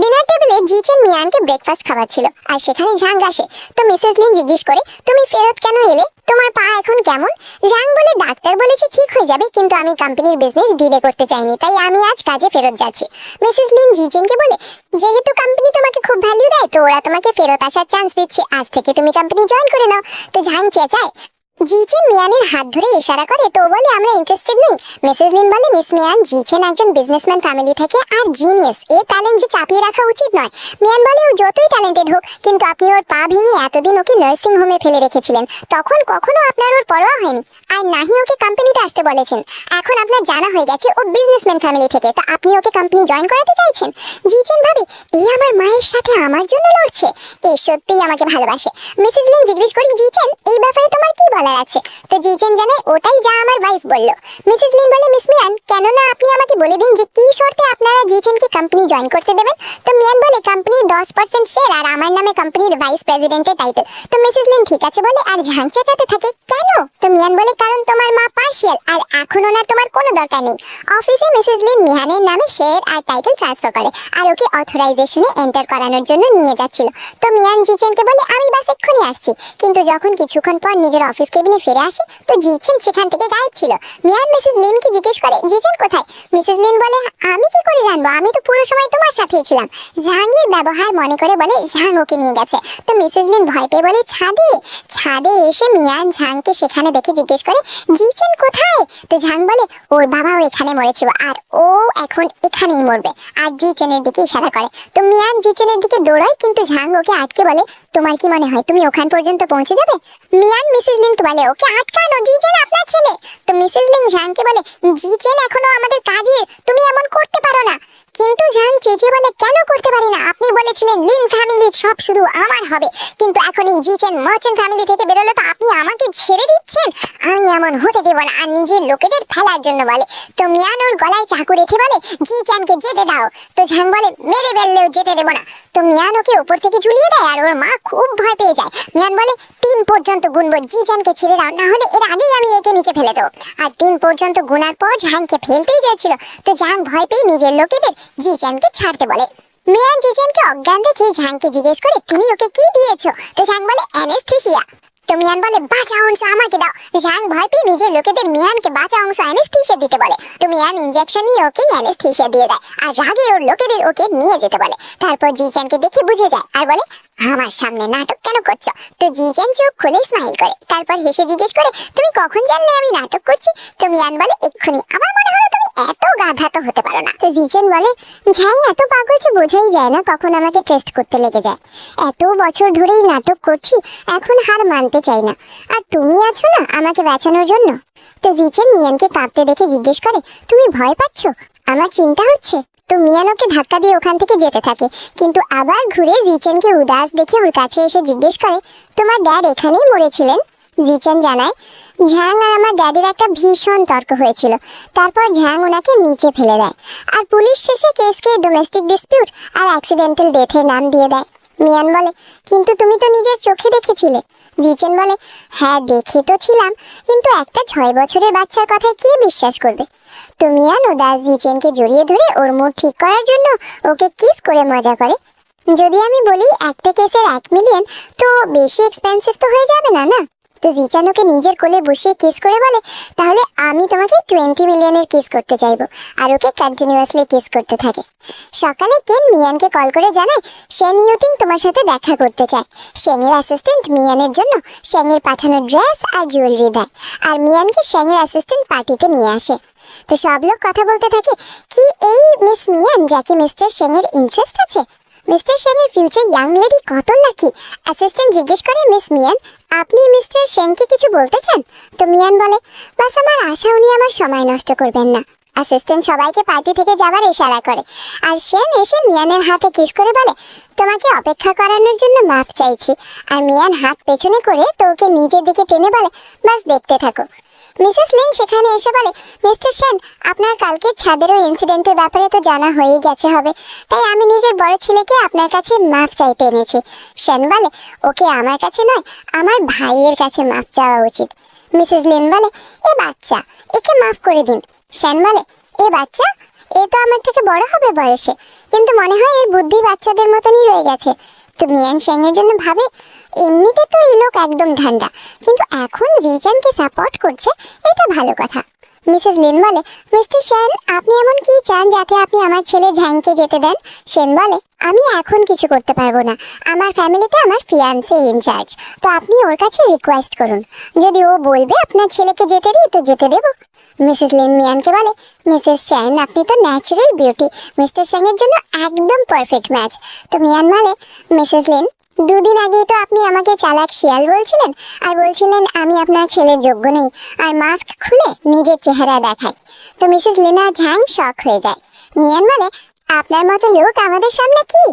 ডিনার টেবিলে জিচেন মিয়ানকে ব্রেকফাস্ট খাওয়াচ্ছিল, আর সেখানে ঝাং আসে। তো মিসেস লিন জিজ্ঞেস করে, তুমি ফেরত কেন এলে? তোমার পা এখন কেমন? ঝাং বলে, ডাক্তার বলেছে ঠিক হয়ে যাবে, কিন্তু আমি কোম্পানির বিজনেস ডিলে করতে চাইনি, তাই আমি আজ কাজে ফেরত যাচ্ছি। মিসেস লিন জিচেনকে বলে, যেহেতু কোম্পানি তোমাকে খুব ভ্যালু দেয়, তো ওরা তোমাকে ফেরত আসার চান্স দিচ্ছে, আজ থেকে তুমি কোম্পানি জয়েন করে নাও। তো ঝাং চেঁচায়। জিচেন মিয়ানের হাত ধরে ইশারা করে, তো বলে আমরা ইন্টারেস্টেড নই। মিসেস লিন বলে, মিস মিয়ান, জিচেন একজন বিজনেসম্যান ফ্যামিলি থেকে আর জিনিয়াস, এর ট্যালেন্ট যে চাপিয়ে রাখা উচিত নয়। মিয়ান বলে, ও যতই ট্যালেন্টেড হোক, কিন্তু আপনি ওর পা ভেঙে এতদিন ওকে নার্সিং হোমে ফেলে রেখেছিলেন, তখন কখনো আপনার ওর পরোয়া হয়নি, আর নাহি ওকে কোম্পানিতে আসতে বলেছেন। এখন আপনার জানা হয়ে গেছে ও বিজনেসম্যান ফ্যামিলি থেকে, তো আপনি ওকে কোম্পানি জয়েন করাতে চাইছেন। জিচেন ভাবে, এই আমার মায়ের সাথে আমার জন্য লড়ছে, এ সত্যিই আমাকে ভালোবাসে। মিসেস লিন জিজ্ঞেস করি, জিচেন এই ব্যাপারে তোমার কি বলার আছে? তো জিচেন জানায়, ওটাই যা আমার ওয়াইফ বলল। মিসেস লিন বলে, মিস মিয়ান, কেন না আপনি আমাকে বলে দিন যে কি শর্তে আপনারা জিচেনকে কোম্পানি জয়েন করতে দেবেন। তো মিয়ান বলে, কোম্পানির 10% শেয়ার আর আমার নামে কোম্পানির ভাইস প্রেসিডেন্টের টাইটেল। তো মিসেস লিন ঠিক আছে বলে, আর ঝাং চেঁচাতে থাকে, কেন? তো মিয়ান বলে, কারণ তোমার মা পার্সিয়াল, আর এখন ওনার তোমার কোনো দরকার নেই। অফিসে মিসেস লিন মিহানের নামে শেয়ার আর টাইটেল ট্রান্সফার করে, আর ওকে অথরাইজেশনে এন্টার করানোর জন্য নিয়ে যাচ্ছিল। তো মিয়ান জিচেনকে বলে, আমি বাস এক্ষুনি আসছি। কিন্তু যখন কিছুক্ষণ পর নিজের অফিস কেবিনে ফিরে আসে, তো জিচেন সেখান থেকে গায়েব ছিল। মিয়ান মিসেস লিনকে জিজ্ঞেস করে, জিচেন কোথায়? মিসেস লিন বলে, আমি কি করে জানবো, আমি তো পুরো সময় তোমার সাথেই ছিলাম। ঝাংয়ের ব্যবহার মনে করে বলে, ঝাং ওকে নিয়ে গেছে। তো মিসেস লিন ভয় পেয়ে বলে, ছাদে? ছাদে এসে মিয়ান ঝাংকে সেখানে দেখে জিজ্ঞেস করে, জিচেন কোথায়? তো ঝাং বলে, ওর বাবাও এখানে মরেছিল, আর ও এখন এখানেই মরবে, আর জিচেনের দিকে ইশারা করে। তো মিয়ান জিচেনের দিকে দৌড়ায়, কিন্তু ঝাং ওকে আটকে বলে, তোমার কি মনে হয় তুমি ওখান পর্যন্ত পৌঁছে যাবে? মিয়ান মিসেস লিনকে বলে, ওকে আটকানো, জিচেন আপনার ছেলে। তো মিসেস লিন ঝাংকে বলে, জিচেন এখনো আমাদের কাজের, তুমি এমন করতে পারো না। কিন্তু ঝাং চেঁচিয়ে বলে, কেন করতে পারি না? আপনি বলেছিলেন লিন ফ্যামিলির সব শুধু আমার হবে, কিন্তু এখন এই জিচেন মার্চেন্ট ফ্যামিলি থেকে বেরোলো, তো আপনি আমাকে ছেড়ে দিচ্ছেন? আমি এমন হতে দেব না। আর নিজের লোকেদের ফেলার জন্য বলে। তো মিয়ান ওর গলায় চাকু রেখে বলে, জিচেনকে যেতে দাও। তো ঝাং বলে, মেরে ফেললেও যেতে দেব না। তো মিয়ান ওকে উপর থেকে ঝুলিয়ে দেয়, আর ওর মা খুব ভয় পেয়ে যায়। মিয়ান বলে, 3 পর্যন্ত গুনবো, জিচেনকে ছেড়ে দাও, না হলে এর আগেই আমি একে নিচে ফেলে দেবো। আর 3 পর্যন্ত গুনার পর ঝাংকে ফেলতেই যাচ্ছিল, তো ঝাং ভয় পেয়ে নিজের লোকেদের জিচেনকে ছাড়তে বলে। মিয়ান জিচেনকে অজ্ঞান দেখে ঝাংকে জিজ্ঞেস করে, তুমি ওকে কি দিয়েছো? তো ঝাং বলে, অ্যানেস্থেসিয়া। তো মিয়ান বলে, বাঁচা অংশ আমাকে দাও। ঝাং ভয় পেয়ে নিজের লোকেদের মিয়ানকে বাঁচা অংশ অ্যানেস্থেসিয়া দিতে বলে। তো মিয়ান ইনজেকশন নিয়ে ওকে অ্যানেস্থেসিয়া দিয়ে দেয়, আর রাগে ওর লোকেদের ওকে নিয়ে যেতে বলে। তারপর জিচেনকে দেখে বুঝে যায়, আর বলে, আমার সামনে নাটক কেন করছো? তো জিচেন চোখ খুলে স্মাইল করে, তারপর হেসে জিজ্ঞেস করে, তুমি কখন জানলে আমি নাটক করছি? তো মিয়ান বলে, এক্ষুনি। আমার মনে হলো তুমি এত গাধা তো হতে পারো না। তো জিচেন বলে, ঝ্যাং এত পাগল যে বোঝাই যায় না কখন আমাকে টেস্ট করতে লেগে যায়। এত বছর ধরেই নাটক করছি, এখন হার মানতে চাই না, আর তুমি আছো না আমাকে বাঁচানোর জন্য। তো জিচেন মিয়ানকে কাঁপতে দেখে জিজ্ঞেস করে, তুমি ভয় পাচ্ছ? আমার চিন্তা হচ্ছে। তো মিয়ান ওকে ধাক্কা দিয়ে ওখান থেকে যেতে থাকে, কিন্তু আবার ঘুরে জিচেনকে উদাস দেখে ওর কাছে এসে জিজ্ঞেস করে, তোমার ড্যাড এখানেই মরেছিলেন? জিচেন জানায়, ঝ্যাং আর আমার ড্যাডির একটা ভীষণ তর্ক হয়েছিল, তারপর ঝ্যাং ওনাকে নিচে ফেলে দেয়, আর পুলিশ শেষে কেসকে ডোমেস্টিক ডিসপিউট আর অ্যাক্সিডেন্টাল ডেথের নাম দিয়ে দেয়। মিয়ান বলে, কিন্তু তুমি তো নিজের চোখে দেখেছিলে। জিচেন বলে, হ্যাঁ দেখে তো ছিলাম, কিন্তু একটা 6 বছরের বাচ্চার কথায় কে বিশ্বাস করবে? তো মিয়ান উদাস জিচেনকে জড়িয়ে ধরে ওর মুড ঠিক করার জন্য ওকে কিস করে মজা করে। যদি আমি বলি একটা কেসের 1 মিলিয়ন, তো বেশি এক্সপেন্সিভ তো হয়ে যাবে না না? তো জিচান ওকে নিজের কোলে বসিয়ে কিস করে বলে, তাহলে আমি তোমাকে 20 মিলিয়নের কিস করতে চাইবো, আর ওকে কন্টিনিউয়াসলি কিস করতে থাকে। সকালে কেন মিয়ানকে কল করে জানায়, শেন ইউটিং তোমার সাথে দেখা করতে চায়। শেংয়ের অ্যাসিস্ট্যান্ট মিয়ানের জন্য শেংয়ের পাঠানো ড্রেস আর জুয়েলারি দেয়, আর মিয়ানকে শেংয়ের অ্যাসিস্ট্যান্ট পার্টিতে নিয়ে আসে। তো সব লোক কথা বলতে থাকে, কি এই মিস মিয়ান যাকে মিস্টার শেংয়ের ইন্টারেস্ট আছে? মিস্টার শেংয়ের ফিউচার ইয়াং লেডি কত লাকি। অ্যাসিস্ট্যান্ট জিজ্ঞেস করে, মিস মিয়ান আপনি মিস্টার শেংকে কিছু বলতে চান? তো মিয়ান বলে, বাস আমার আশা উনি আমার সময় নষ্ট করবেন না। অ্যাসিস্ট্যান্ট সবাইকে পার্টি থেকে যাবার ইশারা করে, আর শেন এসে মিয়ানের হাতে কিস করে বলে, তোমাকে অপেক্ষা করানোর জন্য মাফ চাইছি। আর মিয়ান হাত পেছনে করে তো ওকে নিজের দিকে টেনে বলে, বাস দেখতে থাকো। মিসেস লিন সেখানে এসে বলে, মিস্টার সেন আপনার কালকে ছাদের ওই ইনসিডেন্টের ব্যাপারে তো জানা হয়েই গেছে হবে, তাই আমি নিজের বড় ছেলেকে আপনার কাছে মাফ চাইতে এনেছি। সেন বলে, ওকে আমার কাছে নয়, আমার ভাইয়ের কাছে মাফ চাওয়া উচিত। মিসেস লিন বলে, এ বাচ্চা, একে মাফ করে দিন। শ্যান বলে, এ বাচ্চা, এ তো আমার থেকে বড় হবে বয়সে, কিন্তু মনে হয় এর বুদ্ধি বাচ্চাদের মতনই রয়ে গেছে। তো মিয়ান শ্যাং এর জন্য ভাবে, এমনিতে তো এই লোক একদম ঠান্ডা, কিন্তু এখন জিচানকে সাপোর্ট করছে, এটা ভালো কথা। মিসেস লিন বলে, মিস্টার সেন, আপনি এমন কি চান যাতে আপনি আমার ছেলে ঝ্যাংকে যেতে দেন? সেন বলে, আমি এখন কিছু করতে পারবো না, আমার ফ্যামিলিতে আমার ফিয়ান্সে ইনচার্জ, তো আপনি ওর কাছে রিকোয়েস্ট করুন, যদি ও বলবে আপনার ছেলেকে যেতে দিই তো যেতে দেবো। মিসেস লিন মিয়ানকে বলে, মিসেস সেন, আপনি তো ন্যাচারাল বিউটি, মিস্টার সেন এর জন্য একদম পারফেক্ট ম্যাচ। তো মিয়ান বলে, মিসেস লিন, দুদিন আগেই তো আপনি আমাকে চালাক শিয়াল বলছিলেন, আর বলছিলেন আমি আপনার ছেলের যোগ্য নই, আর মাস্ক খুলে নিজের চেহারা দেখায়। তো মিসেস লিনা ঝ্যাং শক হয়ে যায়। মিয়ান বলে, আপনার মতো লোক আমাদের সামনে কি?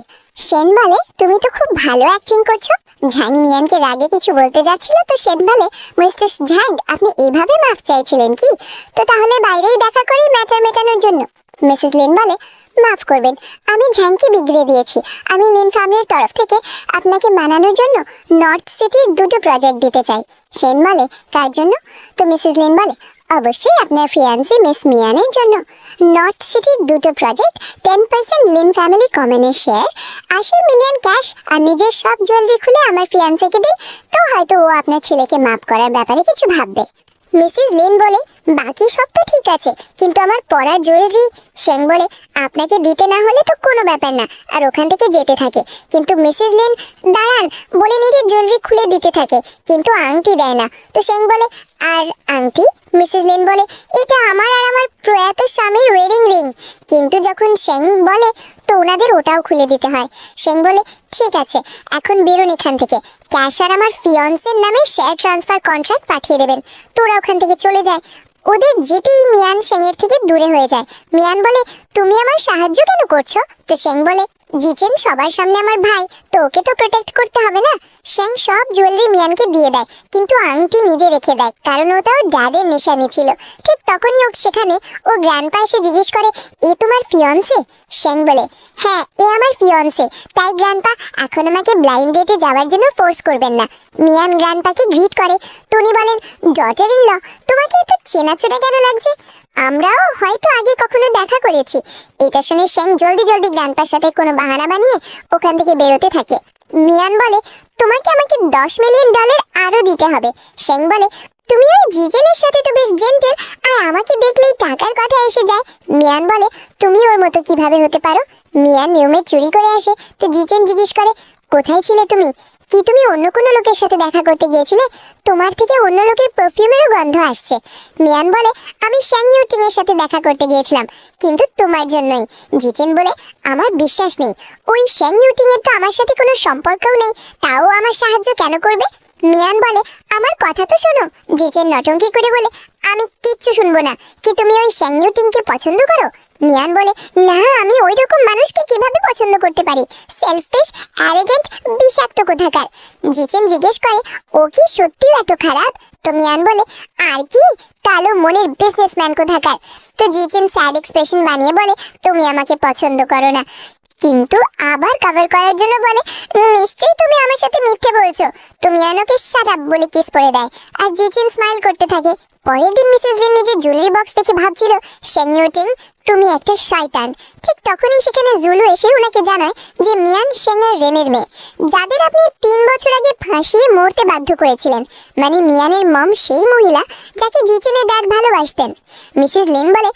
সেন বলে, তুমি তো খুব ভালো অ্যাক্টিং করছো। ঝ্যাং মিয়ানকে রাগে কিছু বলতে যাচ্ছিল, তো সেন বলে, মিস্টার ঝ্যাং, আপনি এভাবে মাফ চাইছিলেন কি? তো তাহলে বাইরেই দেখা করি ম্যাটার মেটানোর জন্য। মিসেস লিন বলে, মাফ করবেন, আমি ঝ্যাংকে বিগড়ে দিয়েছি। আমি লিন ফ্যামিলির তরফ থেকে আপনাকে মানানোর জন্য নর্থ সিটির 2টো প্রজেক্ট দিতে চাই। সেন বলে, কার জন্য? তো মিসেস লিন বলে, অবশ্যই আপনার ফিয়ান্সি মিস মিয়ানের জন্য। নর্থ সিটির 2টো প্রজেক্ট, 10% লিন ফ্যামিলি কমনের শেয়ার, 80 মিলিয়ন ক্যাশ, আর নিজের সব জুয়েলারি খুলে আমার ফিয়ান্সিকে দিন, তো হয়তো ও আপনার ছেলেকে মাফ করার ব্যাপারে কিছু ভাববে। মিসেস লিন বলে, বাকি সব তো ঠিক আছে, কিন্তু আমার পরার জুয়েলারি। সেন বলে, আপনাকে দিতে না হলে তো কোনো ব্যাপার না, আর ওখান থেকে যেতে থাকে। কিন্তু মিসেস লিন দাঁড়ান বলে নিজের জুয়েলারি খুলে দিতে থাকে, কিন্তু আংটি দেয় না। তো সেন বলে, আর আংটি? মিসেস লিন বলে, এটা আমার আর আমার প্রয়াত স্বামীর ওয়েডিং রিং। কিন্তু যখন সেন বলে, তো ওনাদের ওটাও খুলে দিতে হয়। সেন বলে, ঠিক আছে, এখন বেরোন এখান থেকে, ক্যাশ আর আমার ফিয়ন্সের নামে শেয়ার ট্রান্সফার কন্ট্রাক্ট পাঠিয়ে দেবেন। তো ওরা ওখান থেকে চলে যায়। ওদের যেতেই মিয়ান সেংয়ের থেকে দূরে হয়ে যায়। মিয়ান বলে, তুমি আমার সাহায্য কেন করছো? তো সেং বলে, জিচেন সবার সামনে আমার ভাই, তো ওকে তো প্রোটেক্ট করতে হবে না। সেং সব জুয়েলারি মিয়ানকে দিয়ে দেয়, কিন্তু আংটি নিজে রেখে দেয়, কারণ ওটা ওর ড্যাডের নিশানি ছিল। ঠিক তখনই ও সেখানে ও গ্র্যান্ডপা এসে জিজ্ঞেস করে, এ তোমার ফিয়ন্সে? সেং বলে, হ্যাঁ, এ আমার ফিয়ন্সে। তাই গ্র্যান্ডপা, এখন আমাকে ব্লাইন্ড ডেটে যাওয়ার জন্য ফোর্স করবেন না। মিয়ান গ্র্যান্ডপাকে গ্রিট করে। তো উনি বলেন, ডটার ইন ল, তোমাকে এত চেনাচোনা কেন লাগছে? আমরাও হয়তো আগে কখনো দেখা করেছি। এটা শুনে সেং জলদি জলদি গ্র্যান্ডপার সাথে কোনো বাহানা বানিয়ে ওখান থেকে বেরোতে থাকে। মিয়ান বলে, তোমাকে আমাকে $10 মিলিয়ন আরো দিতে হবে। সেং বলে, তুমি ওই জিজেনের সাথে তো বেশ জেন্টেল, আর আমাকে দেখলেই টাকার কথা এসে যায়। মিয়ান বলে, তুমি ওর মতো কিভাবে হতে পারো? মিয়ান রুমে চুরি করে আসে। তো জিজেন জিজ্ঞেস করে, কোথায় ছিলে তুমি? কি তুমি অন্য কোনো লোকের সাথে দেখা করতে গিয়েছিলে? তোমার থেকে অন্য লোকের পারফিউমেরও গন্ধ আসছে। মিয়ান বলে, আমি শ্যাং ইউটিং এর সাথে দেখা করতে গিয়েছিলাম, কিন্তু তোমার জন্যই। জিচেন বলে, আমার বিশ্বাস নেই, ওই শ্যাং ইউটিং এর তো আমার সাথে কোনো সম্পর্কও নেই, তাও আমার সাহায্য কেন করবে? মিয়ান বলে, আমার কথা তো শোনো। জিচেন নটঙ্কি করে বলে, আমি কিচ্ছু শুনবো না। কি তুমি ওই শ্যাং ইউটিংকে পছন্দ করো? মিয়ান বলে, না, আমি ওই রকম মানুষকে কিভাবে পছন্দ করতে পারি? সেলফিশ, অ্যারোগেন্ট, বিষাক্ত কোথাকার। জিচেন জিজ্ঞেস করে, ও কি সত্যিও এত খারাপ? তো মিয়ান বলে, আর কি, কালো মনের বিজনেসম্যান কোথাকার। তো জিচেন স্যাড এক্সপ্রেশন বানিয়ে বলে, তুমি আমাকে পছন্দ করো না, কিন্তু আবার কভার করার জন্য বলে, নিশ্চয়ই তুমি আমার সাথে মিথ্যে বলছো। তো মিয়ান ওকে শাট আপ বলে কিস করে দেয়, আর জিচেন স্মাইল করতে থাকে। পরের দিন মিসেস লিন নিজের জুয়েলারি বক্স দেখে ভাবছিল, শ্যাং ইউটিং, তুমি একটা শয়তান। ঠিক তখনই সেখানে জুলু এসে ওনাকে জানায় যে মিয়ান শ্যাং এর রেনের মেয়ে, যাদের আপনি 3 বছর আগে ফাঁসিয়ে মরতে বাধ্য করেছিলেন। মানে মিয়ানের মম সেই মহিলা যাকে জিচেনের ড্যাড ভালোবাসতেন। মিসেস লিন বলে,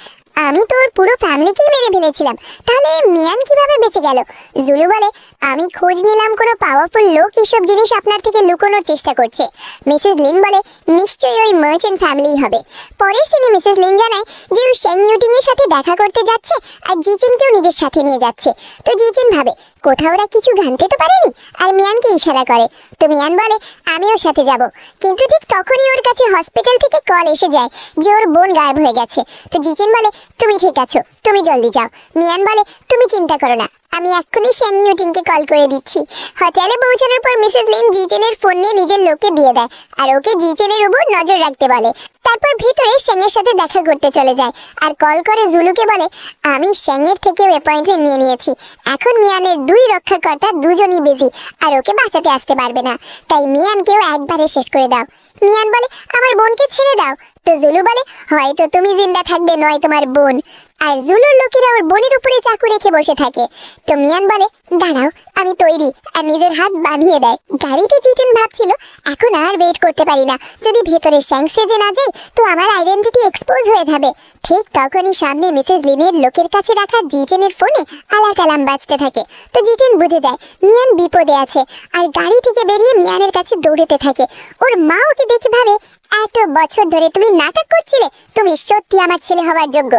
আমি তোর পুরো ফ্যামিলিকেই মেরে ফেলেছিলাম, তাহলে মিয়ান কিভাবে বেঁচে গেল? জুলু বলে, আমি খোঁজ নিলাম, কোনো পাওয়ারফুল লোক এসব জিনিস আপনার থেকে লুকোনোর চেষ্টা করছে। মিসেস লিন বলে, নিশ্চয়ই ওই মার্চেন্ট ফ্যামিলিই হবে। পরের সিনে মিসেস লিন জানায় যে ও শ্যাং ইউটিং এর সাথে দেখা করতে যাচ্ছে, আর জিচেনকেও নিজের সাথে নিয়ে যাচ্ছে। তো জিচেন ভাবে, কোথাও ওরা কিছু ঘানতে তো পারেনি, আর মিয়ানকে ইশারা করে। তো মিয়ান বলে, আমি ওর সাথে যাব। কিন্তু ঠিক তখনই ওর কাছে হসপিটাল থেকে কল এসে যায় যে ওর বোন গায়েব হয়ে গেছে। তো জিচেন বলে, তুমি ঠিক আছো, তুমি জলদি যাও। মিয়ান বলে, তুমি চিন্তা করো না, আমি এক্ষুনি শ্যাং ইউটিংকে কল করে দিচ্ছি। হোটেলে পৌঁছানোর পর মিসেস লিন জিচেনের ফোন নিয়ে নিজের লোককে দিয়ে দেয়, আর ওকে জিচেনের উপর নজর রাখতে বলে। তারপর ভিতরে সেংয়ের সাথে দেখা করতে চলে যায় আর কল করে জুলুকে বলে, আমি সেংয়ের থেকেও অ্যাপয়েন্টমেন্ট নিয়ে নিয়েছি। এখন মিয়ানের দুই রক্ষাকর্তা দুজনই বিজি আর ওকে বাঁচাতে আসতে পারবে না, তাই মিয়ানকেও একবারে শেষ করে দাও। মিয়ান বলে, আমার বোনকে ছেড়ে দাও। তো জুলু বলে, হয়তো তুমি জিন্দা থাকবে, নয় তোমার বোন। আর জুলুর লোকেরা ওর বোনের উপরে চাকু রেখে বসে থাকে। তো মিয়ান বলে, দাঁড়াও আমি তৈরি, আর নিজের হাত বাঁধিয়ে দেয়। গাড়িতে জিটেন ভাবছিল, এখন আর ওয়েট করতে পারি না, যদি ভেতরে শ্যাং সেজে না যায় তো আমার আইডেন্টিটি এক্সপোজ হয়ে যাবে। ঠিক তখনই সামনে মিসেস লিনের লোকের কাছে রাখা জিটেনের ফোনে আলাট আলাম বাজতে থাকে। তো জিটেন বুঝে যায় মিয়ান বিপদে আছে আর গাড়ি থেকে বেরিয়ে মিয়ানের কাছে দৌড়তে থাকে। ওর মা ওকে দেখে ভাবে, এত বছর ধরে তুমি নাটক করছিলে, তুমি সত্যি আমার ছেলে হওয়ার যোগ্য।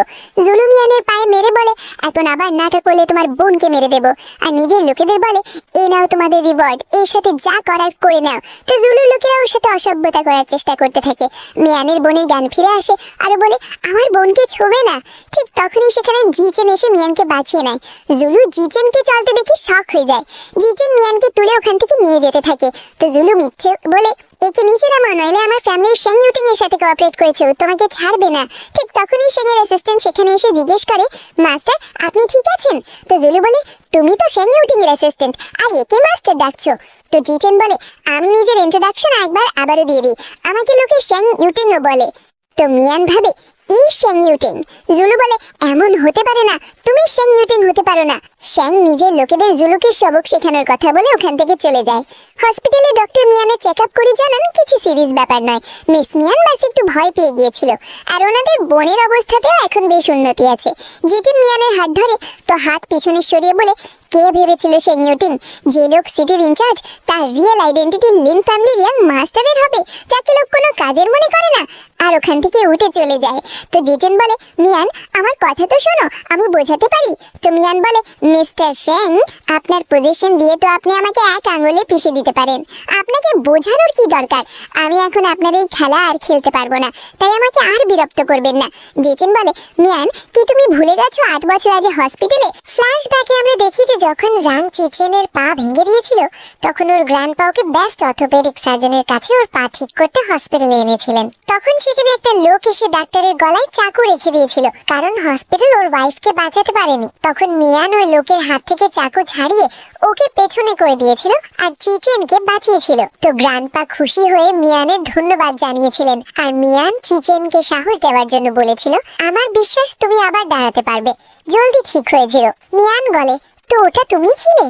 জুলু মিয়ানের পায়ে মেরে বলে, এখন আবার নাটক করলে তোমার বোনকে মেরে দেব। আর নিজের লোকেদের বলে, এই নাও তোমাদের রিওয়ার্ড, এর সাথে যা করার করে নাও। তো জুলুর লোকেরা ওর সাথে অসভ্যতা করার চেষ্টা করতে থাকে। মিয়ানের বোনের জ্ঞান ফিরে আসে আর বলে, আমার বোনকে ছোবে না। ঠিক তখনই সেখানে জিচেন এসে মিয়ানকে বাঁচিয়ে নেয়। জুলু জিচেনকে চলতে দেখে শক হয়ে যায়। জিচেন মিয়ানকে তুলে ওখান থেকে নিয়ে যেতে থাকে। তো জুলু মিথ্যে বলে, একে নিচে নামাও, নইলে আমার ফ্যামিলির শেং ইউটিং এর সাথে কোঅপারেট করেছে, ও তোমাকে ছাড়বে না। ঠিক তখনই শেং এর অ্যাসিস্ট্যান্ট সেখানে এসে জিজ্ঞেস করে, মাস্টার আপনি ঠিক আছেন? তো জুলু বলে, তুমি তো শেং ইউটিং এর অ্যাসিস্ট্যান্ট, আর একে মাস্টার ডাকছো? তো জিটেন বলে, আমি নিজের ইন্ট্রোডাকশন একবার আবারও দিয়ে দিই, আমাকে লোকে শেং ইউটিংও বলে। তো মিয়ান ভাবে, এই শেং ইউটিং। জুলু বলে, এমন হতে পারে না, তুমি শেং ইউটিং হতে পারো না। শ্যাং নিজের লোকেদের জুলুকে সবক শেখানোর কথা বলে ওখান থেকে চলে যায়। হসপিটালে ডক্টর মিয়ানের চেক আপ করে জানান কিছু সিরিয়াস ব্যাপার নয়, মিস মিয়ান বাস একটু ভয় পেয়ে গিয়েছিল। আর ওনাদের বোনের অবস্থাতেও এখন বেশ উন্নতি আছে। জিটেন মিয়ানের হাত ধরে, তো হাত পিছনে সরিয়ে বলে, কে ভেবেছিল শেং ইউটিং, যে লোক সিটির ইনচার্জ, তার রিয়েল আইডেন্টিটি লিন ফ্যামিলির ইয়াং মাস্টারের হবে, যাকে লোক কোনো কাজের মনে করে না। আর ওখান থেকে উঠে চলে যায়। তো জিটেন বলে, মিয়ান আমার কথা তো শোনো, আমি বোঝাতে পারি। তো মিয়ান বলে, মিস্টার শেং, আপনার পজিশন দিয়ে তো আপনি আমাকে এক আঙুলে পিষে দিতে পারেন, আপনাকে বোঝানোর কি দরকার? আমি এখন আপনার এই খেলা আর খেলতে পারবো না, তাই আমাকে আর বিরক্ত করবেন না। জিটেন বলে, মিয়ান কি তুমি ভুলে গেছো 8 বছর আগে হসপিটালে ফ্ল্যাশব্যাকে আমরা দেখি যে যখন জাং চিচেনের পা ভেঙে দিয়েছিল, তখন ওর গ্র্যান্ডপা ওকে বেস্ট অর্থোপেডিক সার্জনের কাছে ওর পা ঠিক করতে হসপিটালে এনেছিলেন। তখন সেখানে একটা লোক এসে ডাক্তারের গলায় চাকু রেখে দিয়েছিল, কারণ হসপিটাল ওর ওয়াইফকে বাঁচাতে পারেনি। তখন মিয়ান ওই লোকের হাত থেকে চাকু ছাড়িয়ে ওকে পেছনে করে দিয়েছিল আর চিচেনকে বাঁচিয়েছিল। তো গ্র্যান্ডপা খুশি হয়ে মিয়ানের ধন্যবাদ জানিয়েছিলেন, আর মিয়ান চিচেনকে সাহস দেওয়ার জন্য বলেছিল, আমার বিশ্বাস তুমি আবার দাঁড়াতে পারবে, জলদি ঠিক হয়েছিল। মিয়ান বলে, তো ওটা তুমি ছিলে?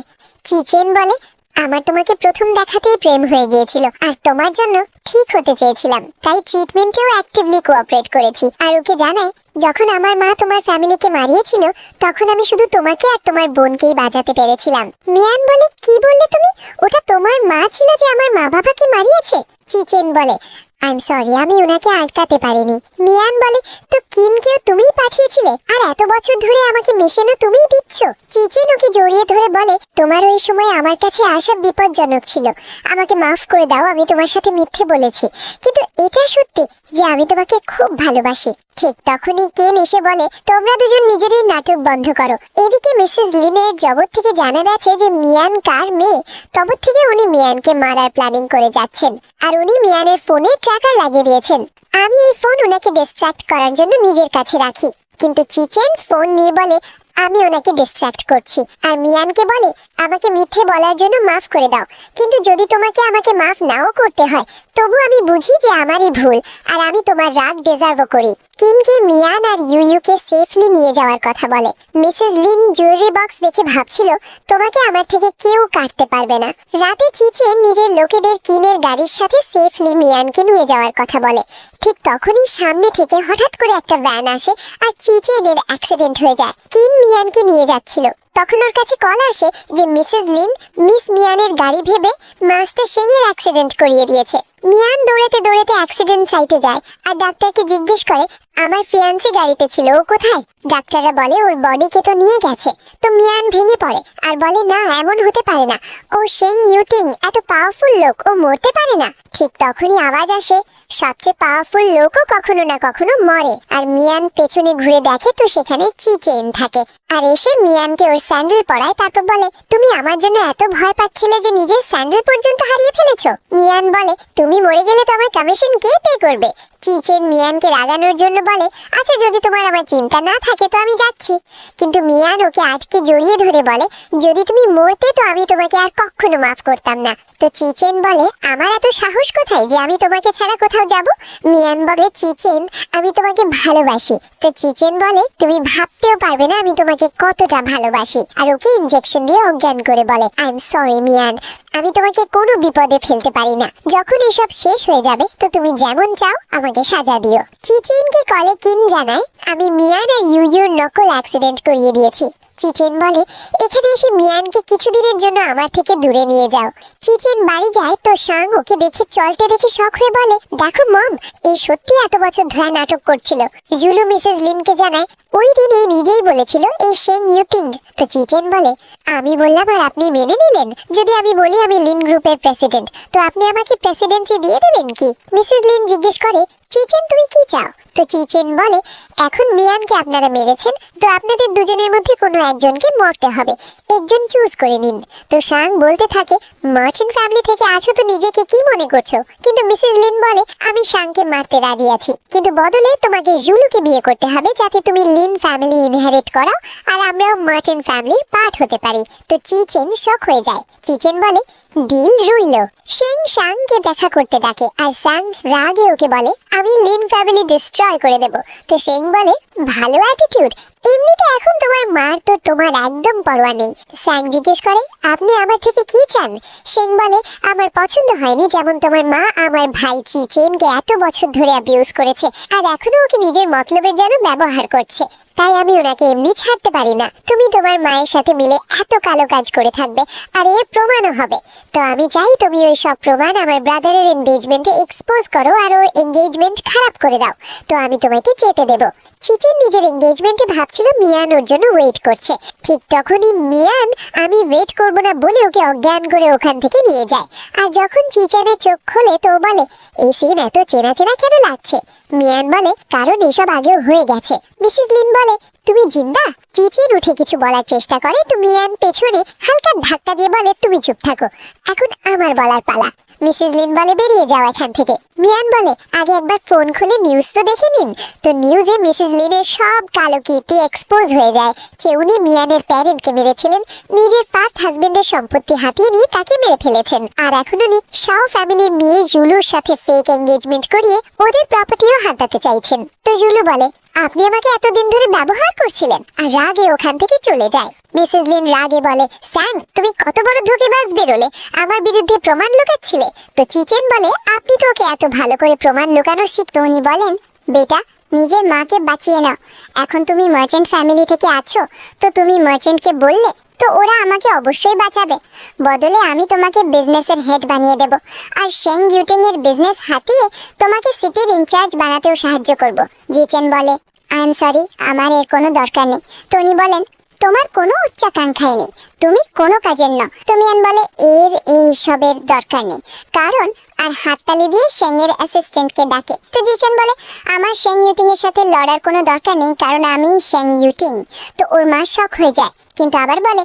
চিচেন বলে, আমার তোমাকে প্রথম দেখাতেই প্রেম হয়ে গিয়েছিল আর তোমার জন্য ঠিক হতে চেয়েছিলাম, তাই ট্রিটমেন্টেও অ্যাক্টিভলি কোঅপারেট করেছি। আর ওকে জানাই, যখন আমার মা তোমার ফ্যামিলিকে মারিয়েছিল, তখন আমি শুধু তোমাকে আর তোমার বোনকেই বাঁচাতে পেরেছিলাম। মিয়ান বলে, কি বললে তুমি? ওটা তোমার মা ছিল যে আমার মা বাবাকে মারিয়েছে? চিচেন বলে, আই এম সরি, আমি ওনাকে আটকাতে পারিনি। মিয়ান বলে, তো কিমকেও তুমিই পাঠিয়েছিলে, আর এত বছর ধরে আমাকে মেশানো তুমিই দিচ্ছ? চিচেন ওকে জড়িয়ে ধরে বলে, তোমার ওই সময় আমার কাছে আসা বিপজ্জনক ছিল, আমাকে মাফ করে দাও, আমি তোমার সাথে মিথ্যে বলেছি, কিন্তু এটা সত্যি যে আমি তোমাকে খুব ভালোবাসি। ঠিক তখনই কেন এসে বলে, তোমরা দুজন নিজেরই নাটক বন্ধ করো। এদিকে মিসেস লিনের জগৎ থেকে জানা গেছে যে মিয়ান কার মেয়ে, তবে থেকে উনি মিয়ানকে মারার প্ল্যানিং করে যাচ্ছেন, আর উনি মিয়ানের ফোনে ট্র্যাকার লাগিয়ে দিয়েছেন। আমি এই ফোন ওনাকে ডিস্ট্র্যাক্ট করার জন্য নিজের কাছে রাখি, কিন্তু চিচেন ফোন নিয়ে বলে, আমি ওনাকে ডিস্ট্র্যাক্ট করছি। আর মিয়ানকে বলে, আমাকে মিথ্যে বলার জন্য মাফ করে দাও, কিন্তু যদি তোমাকে আমাকে মাফ নাও করতে হয়, তবু আমি বুঝি যে আমারই ভুল, আর আমি তোমার রাগ ডিজার্ভও করি। কিমকে মিয়ান আর ইউকে সেফলি নিয়ে যাওয়ার কথা বলে। মিসেস লিন জুয়েলারি বক্স দেখে ভাবছিল, তোমাকে আমার থেকে কেউ কাটতে পারবে না। রাতে চিচেন নিজের লোকেদের কিমের গাড়ির সাথে সেফলি মিয়ানকে নিয়ে যাওয়ার কথা বলে। ঠিক তখনই সামনে থেকে হঠাৎ করে একটা ভ্যান আসে আর চিচেনের অ্যাক্সিডেন্ট হয়ে যায়। কিম মিয়ানকে নিয়ে যাচ্ছিল, তখন ওর কাছে কল আসে যে মিসেস লিন মিস মিয়ানের গাড়ি ভেবে মাস্টার শেং এর অ্যাক্সিডেন্ট করিয়ে দিয়েছে। মিয়ান দৌড়াতে দৌড়াতে অ্যাক্সিডেন্ট সাইটে যায় আর ডাক্তারকে জিজ্ঞেস করে, আমার ফিয়ান্সি গাড়িতে ছিল, ও কোথায়? ডাক্তাররা বলে, ওর বডিকে তো নিয়ে গেছে। তো মিয়ান ভেঙে পড়ে আর বলে, না, এমন হতে পারে না, ও শেং ইউটিং এত পাওয়ারফুল লোক, ও মরতে পারে না। ঠিক তখনই আওয়াজ আসে, সবচেয়ে পাওয়ারফুল লোকও কখনো না কখনো মরে। আর মিয়ান পেছনে ঘুরে দেখে তো সেখানে চিচেন থাকে, আর এসে মিয়ানকে ওর স্যান্ডেল পরায়, তারপর বলে, তুমি আমার জন্য এত ভয় পাচ্ছিলে যে নিজের স্যান্ডেল পর্যন্ত হারিয়ে ফেলেছো? মিয়ান বলে, তুমি মরে গেলে তো আমার কমিশন কে পে করবে? চিচেন মিয়ানকে রাগানোর জন্য বলে, আচ্ছা যদি তোমার আমার চিন্তা না থাকে তো আমি যাচ্ছি। কিন্তু মিয়ান ওকে আটকে জড়িয়ে ধরে বলে, যদি তুমি মরতে তো আমি তোমাকে আর কখনো মাফ করতাম না। তো চিচেন বলে, আমার এত সাহস কোথায় যে আমি তোমাকে ছাড়া কোথাও যাব? মিয়ান বলে, চিচেন আমি তোমাকে ভালোবাসি। তো চিচেন বলে, তুমি ভাবতেও পারবে না আমি তোমাকে কতটা ভালোবাসি। আর ওকে ইনজেকশন দিয়ে অজ্ঞান করে বলে, আই এম সরি মিয়ান, আমি তোমাকে কোনো বিপদে ফেলতে পারি না। যখন এসব শেষ হয়ে যাবে তো তুমি যেমন চাও আমাকে সাজা দিও। চিচেনকে কলে কিন জানায়, আমি মিয়ান আর ইউর নকল অ্যাক্সিডেন্ট করিয়ে দিয়েছি। চিচেন বলে, এখানে এসে মিয়ানকে কিছুদিনের জন্য আমার থেকে দূরে নিয়ে যাও। চিচেন বাড়ি যায় তো সাং ওকে দেখে চলতে দেখে শখ হয়ে বলে, দেখো মম, এই সত্যি এত বছর ধরে নাটক করছিল। জুলু মিসেস লিনকে জানায়, ওই দিন এই নিজেই বলেছিল এই শেং ইউতিং। তো চিচেন বলে, আমি বললাম আর আপনি মেনে নিলেন? যদি আমি বলি আমি লিন গ্রুপের প্রেসিডেন্ট তো আপনি আমাকে প্রেসিডেন্সি দিয়ে দেবেন কি? মিসেস লিন জিজ্ঞেস করে, চিচেন তুমি কি চাও? তো চিচেন বলে, এখন মিয়ানকে আপনারা মেরেছেন তো আপনাদের দুজনের মধ্যে কোনো একজনকে মরতে হবে, একজন চুজ করে নিন। তো সাং বলতে থাকে, মার্চেন্ট ফ্যামিলি থেকে আছো তো নিজেকে কি মনে করছো? কিন্তু মিসেস লিন বলে, আমি সাংকে মারতে রাজি আছি, কিন্তু বদলে তোমাকে জুলুকে বিয়ে করতে হবে যাতে তুমি লিন ফ্যামিলি ইনহেরিট করাও আর আমরাও মার্চেন্ট ফ্যামিলির পার্ট হতে পারি। তো চিচেন শক হয়ে যায়। চিচেন বলে, ডিল রইল। শেং সাংকে দেখা করতে ডাকে আর সাং রাগে ওকে বলে, আমি লিন ফ্যামিলি ডিস্ট্রয় করে দেব। তো শেং বলে, ভালো অ্যাটিটিউড, এমনিতে এখন তোমার মার তো তোমার একদম পরোয়া নেই। স্যাং জিজ্ঞেস করে, আপনি আমার থেকে কি চান? শেং বলে, আমার পছন্দ হয়নি যেমন তোমার মা আমার ভাই চিচেনকে এত বছর ধরে অ্যাবিউজ করেছে আর এখনো ওকে নিজের মতলবের জন্য ব্যবহার করছে, তাই আমি ওনাকে এমনি ছাড়তে পারি না। তুমি তোমার মায়ের সাথে মিলে এত কালো কাজ করে থাকবে আর এর প্রমাণও হবে। তো আমি চাই তুমি ওই সব প্রমাণ আমার ব্রাদারের এনগেজমেন্টে এক্সপোজ করো আর ওর এনগেজমেন্ট খারাপ করে দাও, তো আমি তোমাকে যেতে দেব। চিচেন নিজের এনগেজমেন্টে ভাবছিল মিয়ান ওর জন্য ওয়েট করছে। ঠিক তখনই মিয়ান আমি ওয়েট করব না বলে ওকে অজ্ঞান করে ওখান থেকে নিয়ে যায়। আর যখন চিচেনের চোখ খোলে তো বলে, এই সিন এত চেনা চেনা কেন লাগছে? মিয়ান বলে, কারণ এসব আগেও হয়ে গেছে। মিসেস লিন বলে, তুমি জিন্দা? চিচেন উঠে কিছু বলার চেষ্টা করে তো মিয়ান পেছনে হালকা ধাক্কা দিয়ে বলে, তুমি চুপ থাকো, এখন আমার বলার পালা। মিসেস লিন বলে, বেরিয়ে যাও এখান থেকে। মিয়ান বলে, আগে একবার ফোন খুলে নিউজ তো দেখে নিন। তো নিউজে মিসেস লিনের সব কালো কীর্তি এক্সপোজ হয়ে যায় যে উনি মিয়ানের প্যারেন্টকে মেরেছিলেন, নিজের ফার্স্ট হাজবেন্ডের সম্পত্তি হাতিয়ে নিয়ে তাকে মেরে ফেলেছেন, আর এখন উনি শাও ফ্যামিলির মেয়ে জুলুর সাথে ফেক এঙ্গেজমেন্ট করিয়ে ওদের প্রপার্টিও হাতাতে চাইছেন। তো জুলু বলে, আপনি আমাকে এতদিন ধরে ব্যবহার করছিলেন, আর রাগে ওখান থেকে চলে যায়। মিসেস লিন রাগে বলে, স্যাং তুমি কত বড় ধোঁকেবাজ বেরোলে, আমার বিরুদ্ধে প্রমাণ লুকাচ্ছিলে। তো চিচেন বলে, আপনি তো ওকে এত ভালো করে প্রমাণ লুকানো শিখতো। উনি বলেন, বেটা নিজের মাকে বাঁচিয়ে নাও, এখন তুমি মার্চেন্ট ফ্যামিলি থেকে আছো তো তুমি মার্চেন্টকে বললে তো ওরা আমাকে অবশ্যই বাঁচাবে, বদলে আমি তোমাকে বিজনেসের হেড বানিয়ে দেব আর শেং ইউটিং এর বিজনেস হাতিয়ে তোমাকে সিটির ইনচার্জ বানাতেও সাহায্য করব। জিচেন বলে, আই এম সরি, আমার এর কোনো দরকার নেই। তো উনি বলেন, তোমার কোনো উচ্চাকাঙ্ক্ষাই নেই, তুমি কোনো কাজের ন। তো মিয়ান বলে, এর এই সবের দরকার নেই, কারণ আর হাততালি দিয়ে শেং এর অ্যাসিস্ট্যান্টকে ডাকে। তো জিচেন বলে, আমার শেং ইউটিং এর সাথে লড়ার কোনো দরকার নেই, কারণ আমি শেং ইউটিং। তো ওর মা শক হয়ে যায়, কিন্তু আবার বলে,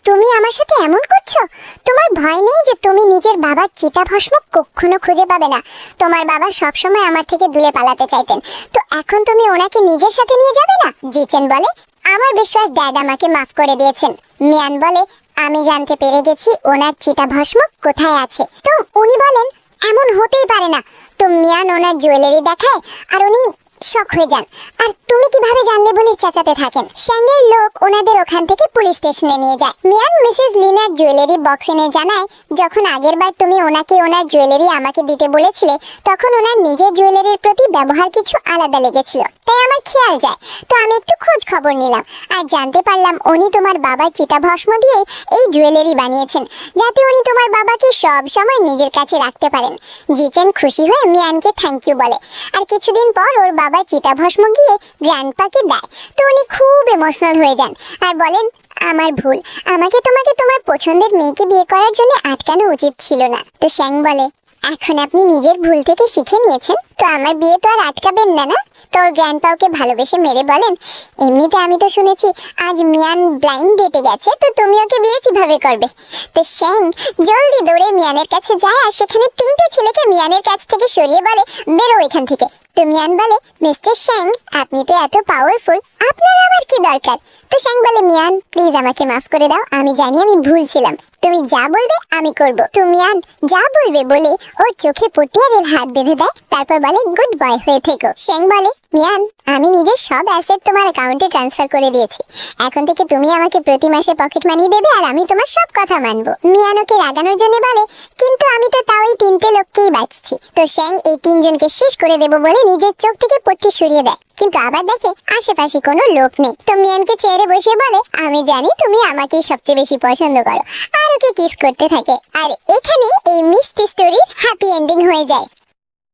তুমি আমার সাথে এমন করছো? তোমার ভয় নেই যে তুমি নিজের বাবার চিতাভস্ম কখনো খুঁজে পাবে না? তোমার বাবা সবসময় আমার থেকে দূরে পালাতে চাইতেন, তো এখন তুমি ওনাকে নিজের সাথে নিয়ে যাবে না? জিচেন বলে, আমার বিশ্বাস ড্যাড আমাকে মাফ করে দিয়েছেন। মিয়ান বলে, আমি জানতে পেরে গেছি ওনার চিতাভস্ম কোথায় আছে। তো উনি বলেন, এমন হতেই পারে না। তো মিয়ান ওনার জুয়েলারি দেখায় আর উনি শক হয়ে যান, আর তুমি কিভাবে জানলে বলে চেঁচাতে থাকেন। শেংয়ের লোক ওনাদের ওখান থেকে পুলিশ স্টেশনে নিয়ে যায়। Mian Mrs liner jewellery box এনে জানায়, যখন আগের বার তুমি ওনাকে ওনার জুয়েলারি আমাকে দিতে বলেছিলে তখন ওনার নিজের জুয়েলারির প্রতি ব্যবহার কিছু আলাদা লেগেছিল, তাই আমার খেয়াল যায়। তো আমি একটু খোঁজ খবর নিলাম আর জানতে পারলাম উনি তোমার বাবার চিতাভস্ম দিয়ে এই জুয়েলারি বানিয়েছেন, যাতে উনি তোমার বাবাকে সব সময় নিজের কাছে রাখতে পারেন। জিচেন খুশি হয়ে মিয়ানকে থ্যাংক ইউ বলে, আর কিছুদিন পর ওর বাবার চিতাভস্ম গিয়ে গ্র্যান্ডপাকে দেয়। তো উনি খুব ইমোশনাল হয়ে যান আর বলেন, আমার ভুল, আমাকে তোমাকে তোমার পছন্দের মেয়েকে বিয়ে করার জন্য আটকানো উচিত ছিল না। তো শেং বলে, এখন আপনি নিজের ভুল থেকে শিখে নিয়েছেন তো আমার বিয়ে তো আর আটকাবেন না, না? তোর গ্র্যান্ডপাকে ভালোবেসে মেরে বলেন, এমনিতে আমি তো শুনেছি আজ মিয়ান ব্লাইন্ড ডেটে গেছে, তো তুমি ওকে বিয়ে কিভাবে করবে? তো শেং জলদি দৌড়ে মিয়ানের কাছে যায় আর সেখানে 3টে ছেলেকে মিয়ানের কাছ থেকে সরিয়ে বলে, বেরো এখান থেকে, তো মিয়ান বলে, মিস্টার শ্যাং, আপনি তো এত পাওয়ারফুল, আপনার আবার কি দরকার? তো শ্যাং বলে, মিয়ান প্লিজ আমাকে মাফ করে দাও, আমি জানি আমি ভুল ছিলাম, তুমি যা বলবে আমি করব। তো মিয়ান যা বলবে বলে ওর চোখে পটিয়ারের হাত বেঁধে দেয়, তারপর বলে, গুড বয় হয়ে থেকো। শ্যাং বলে, মিয়ান আমি নিজের সব অ্যাসেট তোমার অ্যাকাউন্টে ট্রান্সফার করে দিয়েছি, এখন থেকে তুমি আমাকে প্রতি মাসে পকেট মানি দেবে আর আমি তোমার সব কথা মানবো। মিয়ান ওকে রাগানোর জন্য বলে, কিন্তু আমি তো তাও এই 3টে লোককেই বাঁচছি। তো শ্যাং এই 3জনকে শেষ করে দেবো বলে নিজের চোখ থেকে পট্টি সরিয়ে দেয়, কিন্তু আবার দেখে আশেপাশে কোনো লোক নেই। তো মিয়ানকে চেয়ারে বসে বলে, আমি জানি তুমি আমাকেই সবচেয়ে বেশি পছন্দ করো, আর ওকে কিস করতে থাকে। আর এখানে এই মিষ্টি স্টোরির হ্যাপি এন্ডিং হয়ে যায়।